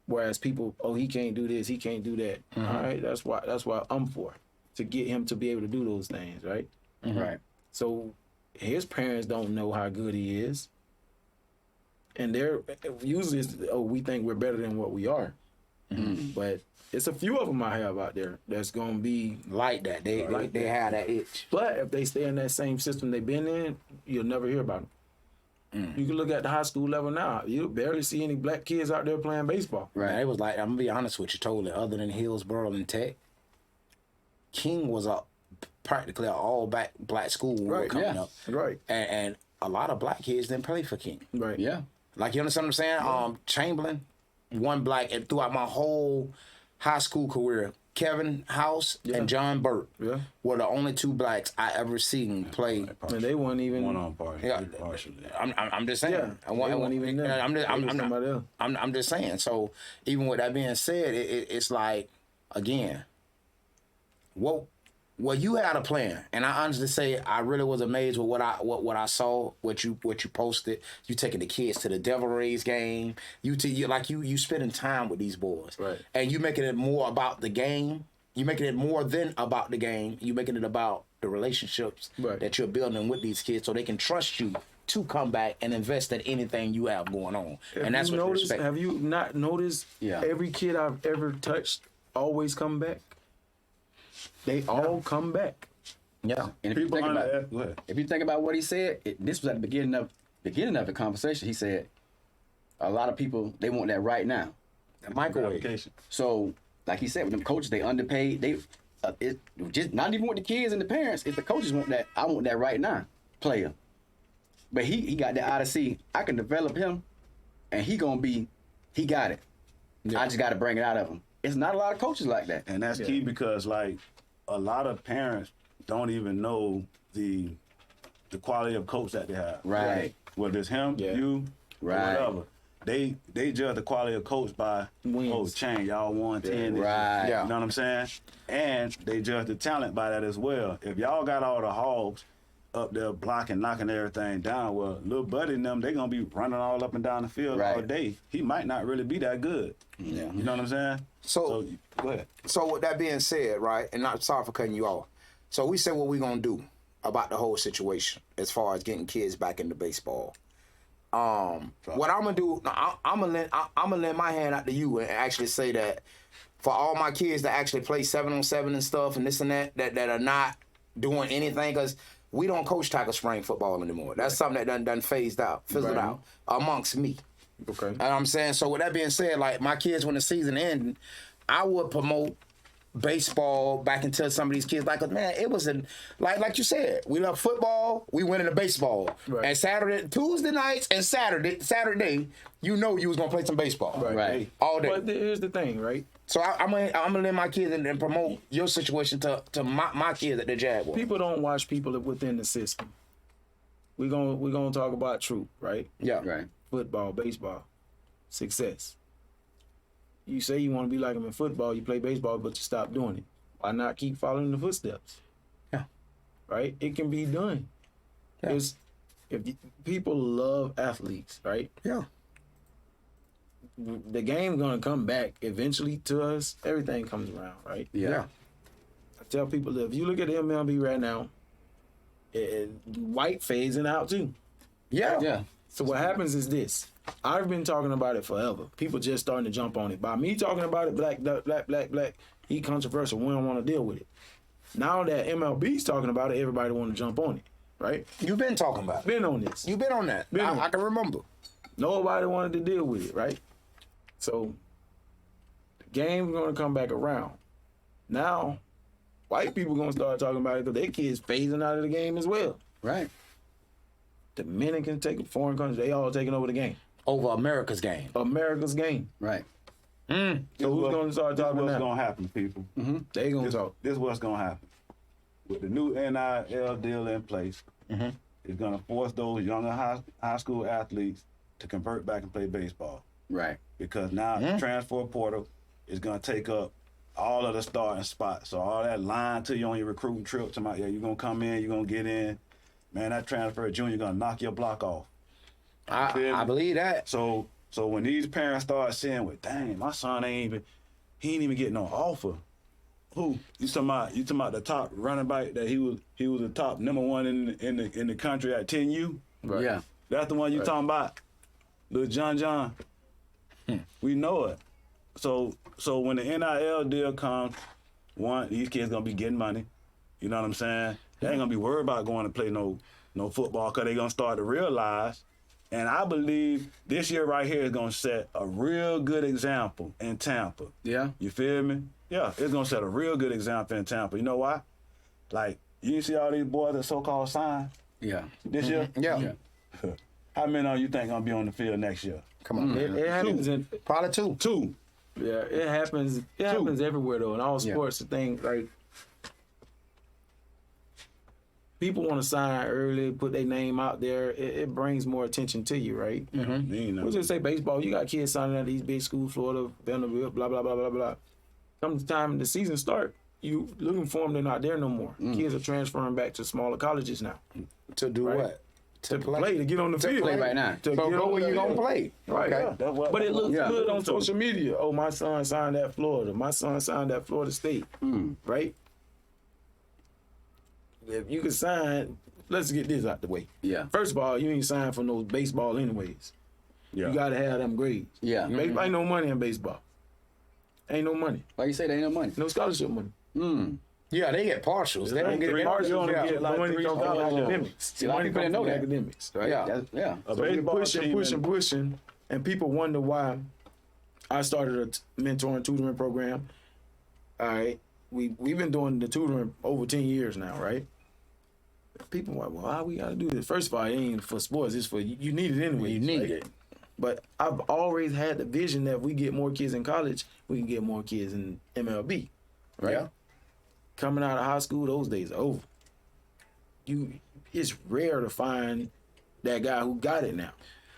Whereas people, oh, he can't do this, he can't do that. All right, that's why I'm for, to get him to be able to do those things, right?
Right.
So his parents don't know how good he is, and they're usually it's, oh, we think we're better than what we are. But it's a few of them I have out there that's gonna be
Like that. They have that itch.
But if they stay in that same system they've been in, you'll never hear about them. You can look at the high school level now. You barely see any black kids out there playing baseball.
Right. It was like, I'm gonna be honest with you, totally. Other than Hillsborough and Tech, King was practically an all black school when we were coming up.
Right.
And a lot of black kids didn't play for King.
Right.
Yeah.
Like, you understand what I'm saying? Chamberlain, one black, and throughout my whole high school career, Kevin House and John Burt were the only two blacks I ever seen play.
And they weren't even
One on party.
Yeah.
Partially.
I'm just saying.
Yeah, they weren't even there.
I'm just saying. So even with that being said, it's like, again, well, you had a plan, and I honestly say I really was amazed with what I saw, what you posted. You taking the kids to the Devil Rays game. You spending time with these boys,
right?
And you making it more about the game. You making it more than about the game. You making it about the relationships that you're building with these kids, so they can trust you to come back and invest in anything you have going on. And that's what respect.
Have you not noticed?
Yeah.
Every kid I've ever touched always come back. They all come back.
Yeah.
And if you think about what he said, this was at the beginning of the conversation. He said, a lot of people, they want that right now.
The microwave.
So, like he said, with them coaches, they underpaid. It just not even with the kids and the parents. If the coaches want that, I want that right now player. But he got that eye to see, I can develop him, and he got it. I just got to bring it out of him. It's not a lot of coaches like that.
And that's key because, like, a lot of parents don't even know the quality of coach that they have.
Right.
Whether it's him, you,
right,
or whatever. They judge the quality of coach by chain. Y'all won 10.
Right.
You know what I'm saying? And they judge the talent by that as well. If y'all got all the hogs up there blocking, knocking everything down, well, little buddy and them, they gonna be running all up and down the field all day. He might not really be that good.
Yeah.
You know what I'm saying?
So
go ahead.
So with that being said, right, and not sorry for cutting you off. So we said what we gonna do about the whole situation as far as getting kids back into baseball. What I'm gonna do, I'm gonna lend my hand out to you and actually say that for all my kids that actually play 7-on-7 and stuff and this and that are not doing anything, because we don't coach tackle spring football anymore. That's something that done fizzled out amongst me.
Okay.
You know what I'm saying? So with that being said, like my kids, when the season ended, I would promote baseball back and tell some of these kids, like, man, it was like you said, we love football, we went into baseball.
Right.
And Tuesday nights and Saturday, you know you was gonna play some baseball.
Right.
All day.
But here's the thing, right?
So I'm gonna let my kids and promote your situation to my kids at the Jaguars.
People don't watch people within the system. We're gonna talk about truth, right?
Yeah.
Right.
Football, baseball, success. You say you want to be like them in football, you play baseball, but you stop doing it. Why not keep following the footsteps?
Yeah.
Right? It can be done.
Yeah.
People love athletes, right?
Yeah.
The game's gonna come back eventually to us. Everything comes around, right?
Yeah.
I tell people that if you look at the MLB right now, white phasing out too.
Yeah.
Yeah.
So what happens is this. I've been talking about it forever. People just starting to jump on it. By me talking about it, black, he controversial. We don't want to deal with it. Now that MLB's talking about it, everybody want to jump on it, right?
You've been talking about it.
Been on this.
You've been on that. I can remember.
Nobody wanted to deal with it, right? So the game's going to come back around. Now, white people going to start talking about it because their kids phasing out of the game as well.
Right.
Dominicans take foreign countries, they all taking over the game.
Over America's game.
America's game.
Right.
So who's going to start talking
What's
now?
going to happen, people?
They going to talk.
This is what's going to happen. With the new NIL deal in place, it's going to force those younger high school athletes to convert back and play baseball.
Right.
Because now the transfer portal is going to take up all of the starting spots. So all that lying to you on your recruiting trip, to you're going to come in, you're going to get in. Man, that transfer junior going to knock your block off.
I believe that.
So when these parents start saying, well, dang, my son he ain't even getting no offer. Who? You talking about the top running back that he was the top #1 in the country at 10U?
Right.
Yeah.
That's the one you talking about. Little John. We know it. So when the NIL deal comes, these kids gonna be getting money. You know what I'm saying? They ain't gonna be worried about going to play no football because they gonna start to realize. And I believe this year right here is gonna set a real good example in Tampa.
Yeah.
You feel me? Yeah, it's gonna set a real good example in Tampa. You know why? Like, you see all these boys that so-called signed
Yeah.
this year?
Yeah.
How many of you think gonna be on the field next year?
Come on.
It happens in
Probably two.
Two.
yeah, it happens everywhere though. In all sports, the thing like people want to sign early, put their name out there. It brings more attention to you, right?
You know.
We'll just say baseball. You got kids signing at these big schools, Florida, Vanderbilt, blah blah blah blah blah. Come the time the season start, you looking for them. They're not there no more. Kids are transferring back to smaller colleges now
To do
Right.
what?
to play, to get on the field.
play right now.
To
So
get
go
on
where
the
you gonna
field.
play.
Right.
Okay.
That's what-
But it looks
Yeah.
good on social media. Oh, my son signed at Florida. My son signed at Florida State. Right? If you can sign, let's get this out the way.
Yeah.
First of all, you ain't signed for no baseball anyways.
Yeah.
You gotta have them grades.
Yeah.
Baseball ain't no money in baseball. Ain't no money.
Why you say there ain't no money?
No scholarship money.
Yeah, they get partials. They don't get
Partials, you only
yeah.
get like
Money
three
comes
from
out.
academics.
See, a lot of
Money
people
comes
didn't know
from
that.
academics, right?
Yeah.
Yeah.
A
So you
baseball team
pushing, and people wonder why I started a mentoring tutoring program. All right, we've been doing the tutoring over 10 years now, right? People like, well, how we gotta do this? First of all, it ain't for sports; it's for you need it anyway.
You need it.
But I've always had the vision that if we get more kids in college, we can get more kids in MLB, right?
Yeah.
Coming out of high school, those days are over. It's rare to find that guy who got it now.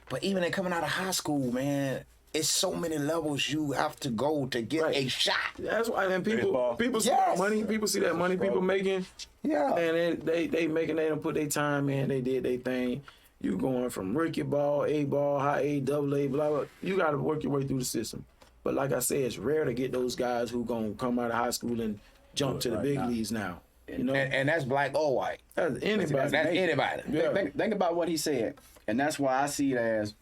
But even in coming out of high school, man, it's so many levels you have to go to get
Right.
a shot.
That's why then
Baseball.
people see
Yes.
that money. People see that money. People making,
Yeah.
and they making. They don't put their time in. They did their thing. You going from rookie ball, A ball, high A, double A, blah blah. You got to work your way through the system. But like I said, it's rare to get those guys who gonna come out of high school and jump to the big leagues now. You know,
And that's black or white.
that's anybody.
That's anybody.
Yeah.
Think about what he said. And that's why I see it as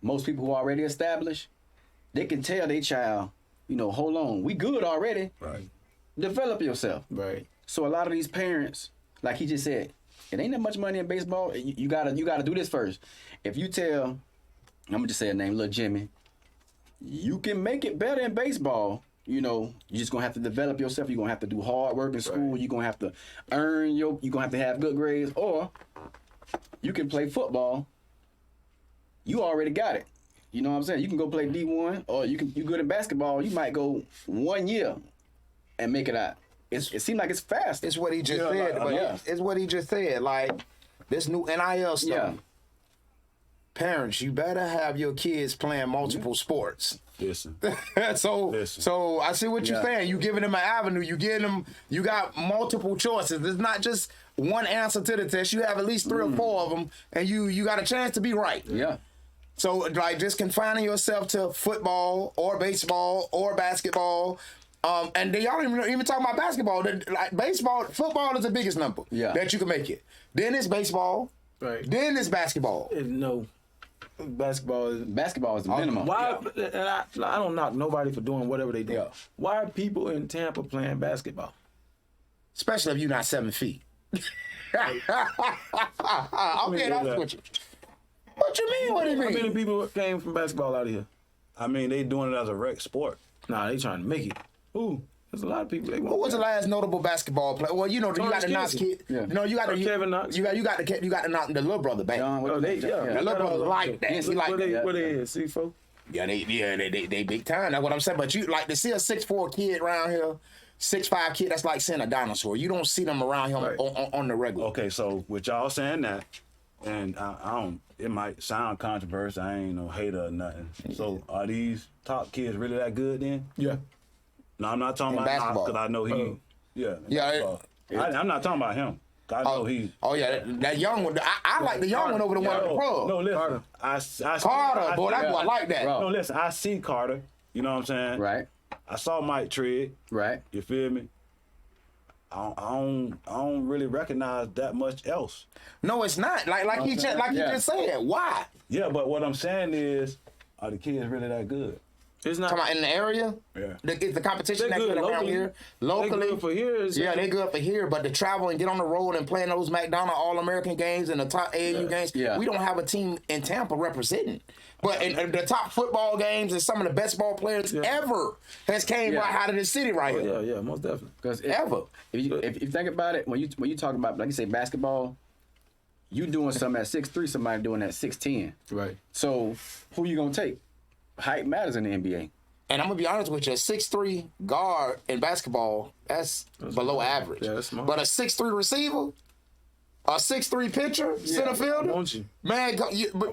most people who are already established, they can tell their child, hold on, we good already.
Right.
Develop yourself.
Right.
So a lot of these parents, like he just said, it ain't that much money in baseball. You gotta do this first. If you tell, I'm gonna just say a name, little Jimmy, you can make it better in baseball. You know, you're just gonna have to develop yourself. You're gonna have to do hard work in school. You're gonna have to you're gonna have to have good grades, or you can play football. You already got it. You know what I'm saying? You can go play D1, or you good in basketball. You might go 1 year and make it out. It seems like it's fast.
It's what he just said. It's what he just said. Like this new NIL stuff.
Yeah.
Parents, you better have your kids playing multiple sports.
Listen.
So I see what you're saying. You giving them an avenue. You got multiple choices. It's not just one answer to the test. You have at least 3 or 4 of them, and you got a chance to be right.
Yeah.
So like just confining yourself to football or baseball or basketball. And then y'all even talking about basketball. Like baseball, football is the biggest number that you can make it. Then it's baseball.
Right.
Then it's basketball.
No. Basketball is
the minimum.
why? And I don't knock nobody for doing whatever they do.
Yeah.
Why are people in Tampa playing basketball?
Especially if you're not 7 feet. Okay, that's what you. What you mean? What do you mean?
How many people came from basketball out of here?
I mean, they doing it as a rec sport.
Nah, they trying to make it. Ooh, there's a lot of people.
Who was the last notable basketball player? Well, you know, you got to knock kid.
Yeah.
You know, you got to
Kevin Knox.
You got to knock the little brother back.
John,
Oh, the
little brother like that. He like
what they is, C4?
Yeah, they big time. That's what I'm saying. But you like to see a 6'4" kid around here, 6'5" kid. That's like seeing a dinosaur. You don't see them around here on the regular.
Okay, so with y'all saying that, and I don't, it might sound controversial. I ain't no hater or nothing. So are these top kids really that good then?
Yeah.
No, I'm not talking
In
about
basketball.
because I know he. I'm not talking about him. I know he.
Oh yeah, that young one. I like the young one over the one at the club.
No, listen.
Carter.
Carter, boy, that boy like that.
No, listen. I see Carter. You know what I'm saying?
Right.
I saw Mike Trigg.
Right.
You feel me? I don't really recognize that much else.
No, it's not. Like he just said. Why?
Yeah, but what I'm saying is, are the kids really that good?
It's not.
Come on, in the area.
Yeah.
Is the competition
They
that
good
good around
locally.
here?
They
Locally.
good for here.
They good for here, but to travel and get on the road and play in those McDonald's All-American games and the top AAU games, we don't have a team in Tampa representing. But in the top football games and some of the best ball players ever has came right out of this city right here.
Yeah, most definitely.
Because
Ever.
if you think about it, when you talk about, like you say, basketball, you doing something at 6'3", somebody doing at 6'10".
Right.
So who you gonna take? Height matters in the NBA.
And I'm gonna be honest with you, a 6'3" guard in basketball, that's below average.
Yeah, that's smart.
But a 6'3" receiver, a 6'3" pitcher, center fielder,
Won't you?
man,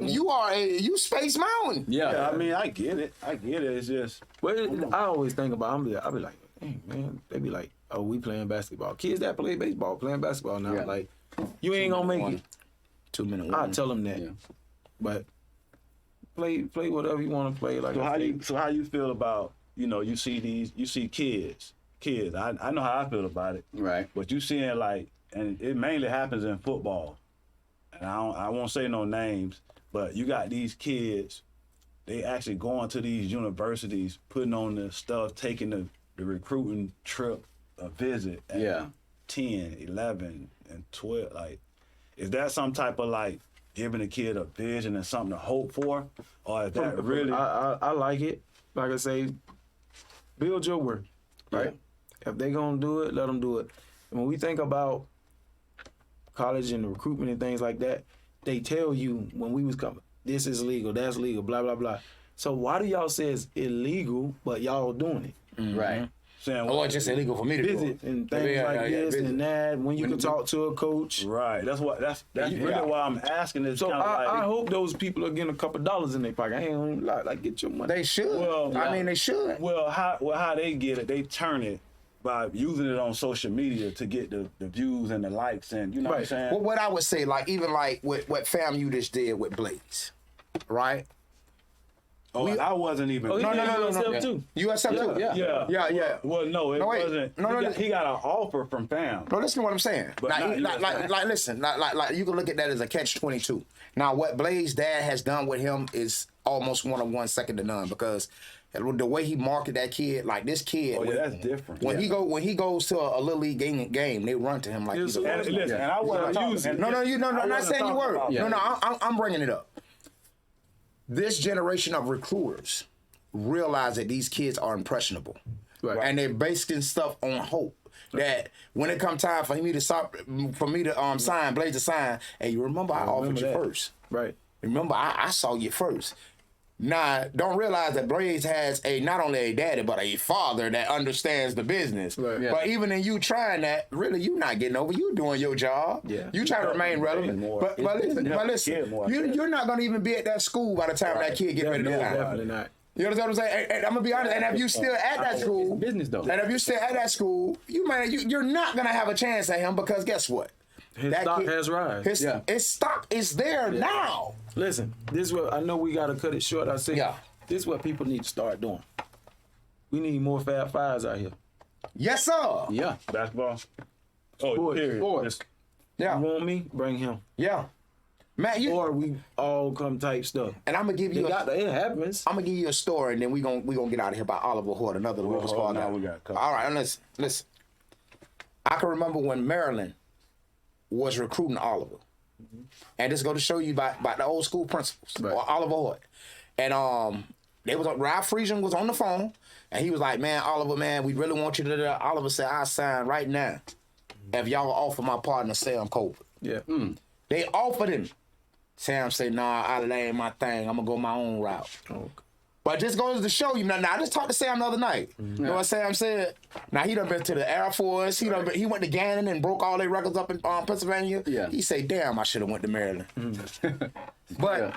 you Space Mountain.
Yeah, I mean, I get it. It's just.
Well, I always think about. I'll be like, dang, man. They be like, oh, we playing basketball. Kids that play baseball playing basketball now.
Yeah.
Like, you ain't gonna make it.
2 minute
I
warning.
tell them that.
Yeah.
But play whatever you want to play. Like
So how you feel about, you see kids. I know how I feel about it.
Right.
But you seeing like, and it mainly happens in football. And I won't say no names, but you got these kids, they actually going to these universities, putting on the stuff, taking the recruiting trip, a visit at 10, 11, and 12. Like, is that some type of like giving a kid a vision and something to hope for? Or is that really?
I like it. Like I say, build your work. Right. If they gonna do it, let them do it. And when we think about college and the recruitment and things like that, they tell you when we was coming, this is legal, that's legal, blah blah blah. So why do y'all say it's illegal, but y'all doing it?
Right.
Saying,
Oh, it's just illegal for me to
Visit
do.
and things like this
visit.
and that. When you can talk to a coach.
Right. That's really why I'm asking. Is
So
kind of
I
like,
hope those people are getting a couple dollars in their pocket. I ain't gonna even lie. Like, get your money.
They should.
Well,
I mean, they should.
Well, how they get it? They turn it by using it on social media to get the views and the likes, and you know what I'm saying.
Well, what I would say, like even like what FAMU just did with Blaze, right?
Oh, I wasn't even.
Oh,
No.
USF too.
USF too.
Yeah.
Yeah.
Well, no, it
wait.
wasn't.
No,
He got an offer from FAM.
No, listen to what I'm saying.
But
Listen, you can look at that as a catch-22. Now, what Blaze's dad has done with him is almost one-on-one, second to none, because the way he marketed that kid, like this kid,
Oh, yeah, that's different.
when he goes to a little league game, they run to him like he's a
And listen, and I wasn't using.
No, I'm not saying you were.
Yeah.
No, I'm bringing it up. This generation of recruiters realize that these kids are impressionable,
Right.
and they're basing stuff on hope. That when it comes time for me to sign Blaze to sign, hey, you remember I offered you
that.
first.
Right.
Remember I saw you first. Now, don't realize that Blaze has not only a daddy, but a father that understands the business.
Right.
Yeah.
But even in you trying that, really, you not getting over. You doing your job.
Yeah.
You try to remain relevant.
more.
But listen, you're not going to even be at that school by the time that kid get ready to sign.
Definitely not.
You understand what I'm saying? And I'm gonna be honest. And if you still at that school,
It's business though.
and if you still at that school, you're not gonna have a chance at him because guess what?
His
That
stock
kid-
has rise.
His stock is there now.
Listen, this is what I know we gotta cut it short. I say,
Yeah.
this is what people need to start doing. We need more Fab Fives out here.
Yes, sir.
Yeah.
Basketball. Oh,
Sports.
period.
Sports.
Yeah.
You want me? Bring him.
Yeah. Matt,
Or we all come type stuff.
and I'm gonna give you.
It happens.
I'm gonna give you a story, and then we gonna get out of here by Oliver Hood, another River Squad guy.
now we got covered.
All right, and listen. I can remember when Maryland was recruiting Oliver, and this go to show you about the old school principles or Oliver Hood, and they was Ralph Friesen was on the phone, and he was like, "Man, Oliver, man, we really want you to." Oliver said, "I sign right now if y'all offer my partner Sam Colbert."
Yeah.
They offered him. Sam said, "Nah, that ain't my thing. I'm gonna go my own route."
Okay.
But this goes to show you. Now I just talked to Sam the other night. You know what Sam said? Now he done been to the Air Force. He went to Gannon and broke all their records up in Pennsylvania.
Yeah.
He said, "Damn, I should have went to Maryland." But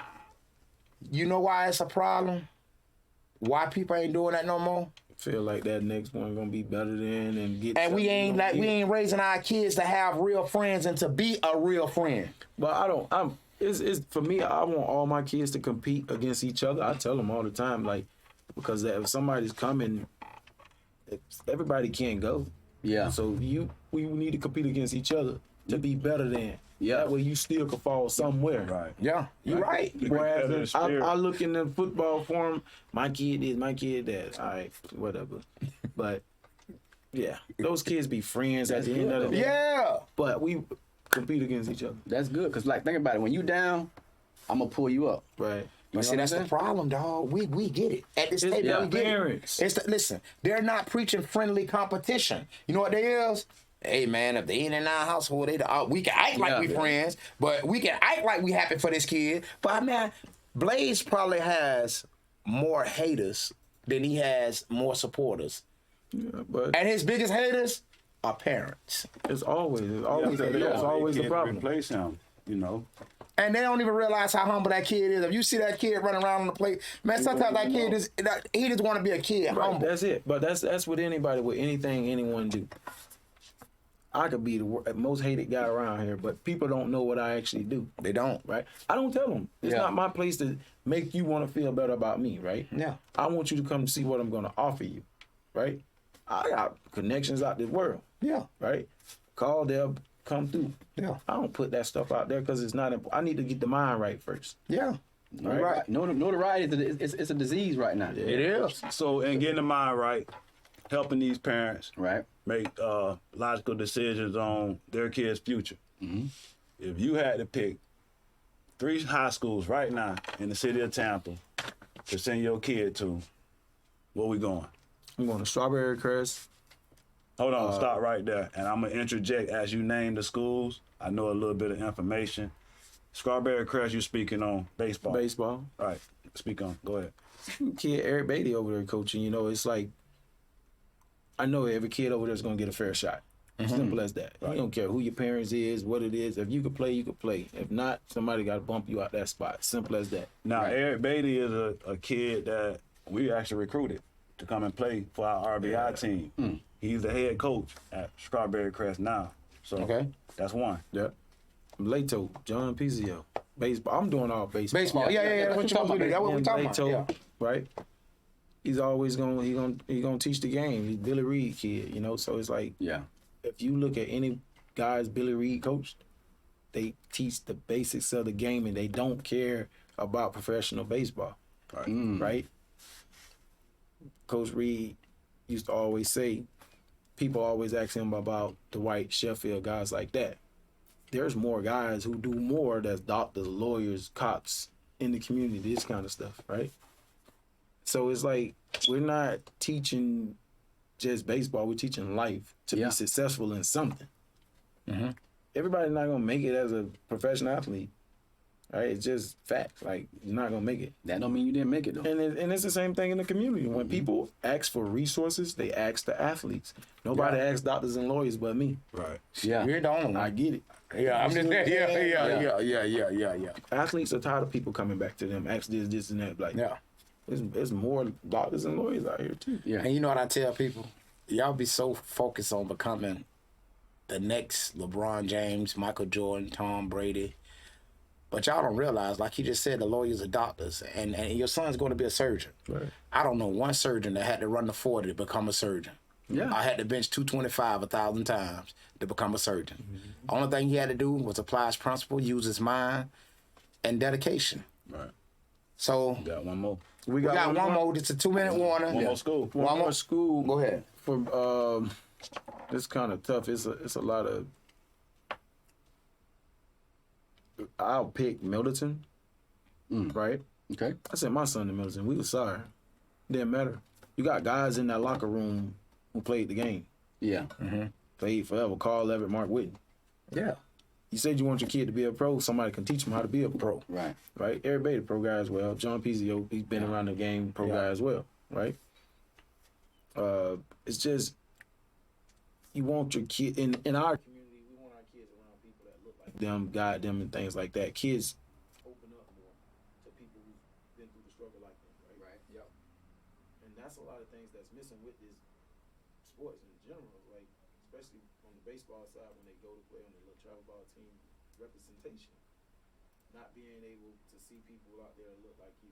you know why it's a problem? Why people ain't doing that no more?
Feel like that next one gonna be better than and get.
And we
something
ain't
we don't get.
raising our kids to have real friends and to be a real friend.
But it's for me. I want all my kids to compete against each other. I tell them all the time, like, because if somebody's coming, everybody can't go.
Yeah.
So we need to compete against each other to be better than.
Yeah.
That way you still can fall somewhere.
Right.
Yeah, you're right.
Whereas
Competitive
I look in the football form, my kid is my kid that. All right, whatever. But yeah, those kids be friends at the end of the day.
Yeah.
But we compete against each other.
That's good, because like think about it. When you down, I'm gonna pull you up.
Right.
But see,
know
that's
what
the
I'm
problem, dog. We get it. At this
It's
table,
the
we get
parents.
it. Listen, they're not preaching friendly competition. You know what they is? Hey, man, if they ain't in our household, we can act like we friends, but we can act like we happy for this kid. But, man, Blaze probably has more haters than he has more supporters.
Yeah, but
And his biggest haters are parents.
it's always
They
a problem.
Replace him, you know.
And they don't even realize how humble that kid is. If you see that kid running around on the plate, man, sometimes that kid he just want to be a kid,
Right,
humble.
that's it. But that's with anybody, with anything anyone do. I could be the most hated guy around here, but people don't know what I actually do.
They don't.
Right? I don't tell them. It's not my place to make you want to feel better about me, right?
Yeah.
I want you to come see what I'm going to offer you, right? I got connections out this world,
Yeah.
right? Call them, come through.
Yeah.
I don't put that stuff out there because it's not. I need to get the mind right first.
Yeah.
Right. Notoriety it's a disease right now.
It is.
So, and getting the mind right, helping these parents
Right.
make logical decisions on their kids' future. If you had to pick 3 high schools right now in the city of Tampa to send your kid to, where we going?
I'm going to Strawberry Crest.
Hold on, stop right there. And I'm going to interject as you name the schools. I know a little bit of information. Strawberry Crest, you're speaking on baseball.
Baseball.
All right, speak on. Go ahead.
Kid Eric Beatty over there coaching, it's like, I know every kid over there is going to get a fair shot. Simple as that. You don't care who your parents is, what it is. If you could play, you could play. If not, somebody got to bump you out that spot. Simple as that.
Now, Eric Beatty is a kid that we actually recruited to come and play for our RBI team. He's the head coach at Strawberry Crest now. So that's one.
Yeah. Lato, John Pizio. Baseball. I'm doing all baseball.
Baseball. Yeah. That's what you supposed to do. That's what we're talking about. Yeah.
right? He's always gonna teach the game. He's Billy Reed kid, you know. So it's like,
Yeah.
if you look at any guys Billy Reed coached, they teach the basics of the game and they don't care about professional baseball, right? Coach Reed used to always say, people always ask him about the White, Sheffield, guys like that. There's more guys who do more that's doctors, lawyers, cops in the community, this kind of stuff, right? So it's like, we're not teaching just baseball, we're teaching life to be successful in something. Everybody's not gonna make it as a professional athlete, right? It's just facts. Like, you're not gonna make it.
That don't mean you didn't make it though.
And it's the same thing in the community. When people ask for resources, they ask the athletes. Nobody asks doctors and lawyers but me.
Right.
Yeah.
You're the only one.
I get it.
Yeah, I'm just yeah.
Athletes are tired of people coming back to them. Ask this, and that. Like,
Yeah.
there's more doctors and lawyers out here too.
Yeah.
And you know what I tell people? Y'all be so focused on becoming the next LeBron James, Michael Jordan, Tom Brady. But y'all don't realize, like he just said, the lawyers are doctors, and your son's going to be a surgeon.
Right.
I don't know one surgeon that had to run the 40 to become a surgeon.
Yeah.
I had to bench 225 1,000 times to become a surgeon. Only thing he had to do was apply his principle, use his mind, and dedication.
Right.
So
Got one more.
We
got one more. It's a 2-minute warning.
One more school.
One more school.
Go ahead.
For it's kind of tough. It's a lot of. I'll pick Middleton, right?
Okay.
I sent my son to Middleton. We was sorry. Didn't matter. You got guys in that locker room who played the game.
Yeah.
Played forever. Carl Levitt, Mark Whitten.
Yeah.
You said you want your kid to be a pro. Somebody can teach him how to be a pro.
Right.
Right? Eric Bader, pro guy as well. John Pizio, he's been around the game, pro guy as well. Right? It's just, you want your kid, in our community, we want our kids around people that look like them, guide them, and things like that. Kids open up more to people who've been through the struggle like them, right?
Yep.
And that's a lot of things that's missing with this sports in general, like, especially on the baseball side when they go to play on the little travel ball team, representation. Not being able to see people out there that look like you.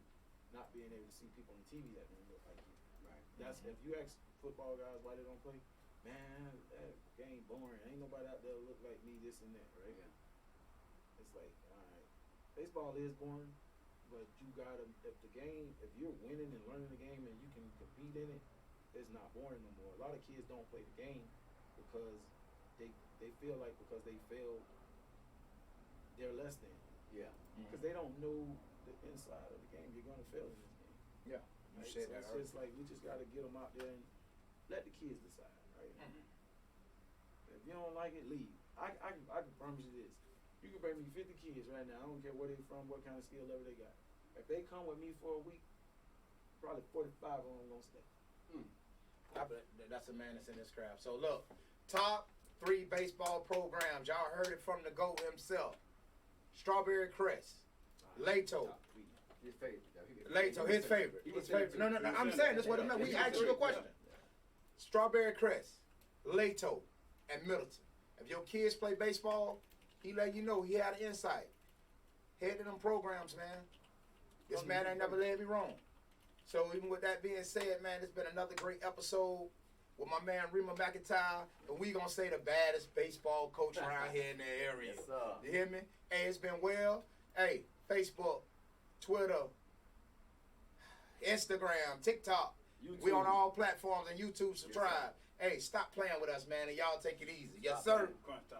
Not being able to see people on TV that don't look like you. Right. That's, if you ask football guys why they don't play, man, that game boring. Ain't nobody out there look like me, this and that, right? Yeah. It's like, all right, baseball is boring, but you gotta, if you're winning and learning the game and you can compete in it, it's not boring no more. A lot of kids don't play the game because they feel like because they failed, they're less than.
Yeah.
Because they don't know the inside of the game. You're gonna fail in this game.
Yeah. You
Right?
said
So
that
it's just like, we just gotta get them out there and let the kids decide, right? If you don't like it, leave. I can promise you this. You can bring me 50 kids right now. I don't care where they from, what kind of skill level they got. If they come with me for a week, probably 45 of them gonna stay.
That's a man that's in this craft. So look, top 3 baseball programs. Y'all heard it from the GOAT himself. Strawberry Crest, Leto.
His favorite.
Leto, his favorite. His favorite. No. I'm saying that's what it meant. We asked you a question. Strawberry Crest, Leto, and Middleton. If your kids play baseball, he let you know he had an insight. Head to them programs, man. This man ain't never led me wrong. So even with that being said, man, it's been another great episode with my man Remer McIntyre, and we gonna say the baddest baseball coach around here in the area.
Yes, sir.
You hear me? Hey, it's been well. Hey, Facebook, Twitter, Instagram, TikTok.
YouTube.
We on all platforms and YouTube. Subscribe. Hey, stop playing with us, man, and y'all take it easy. Yes, sir.
Crunch time.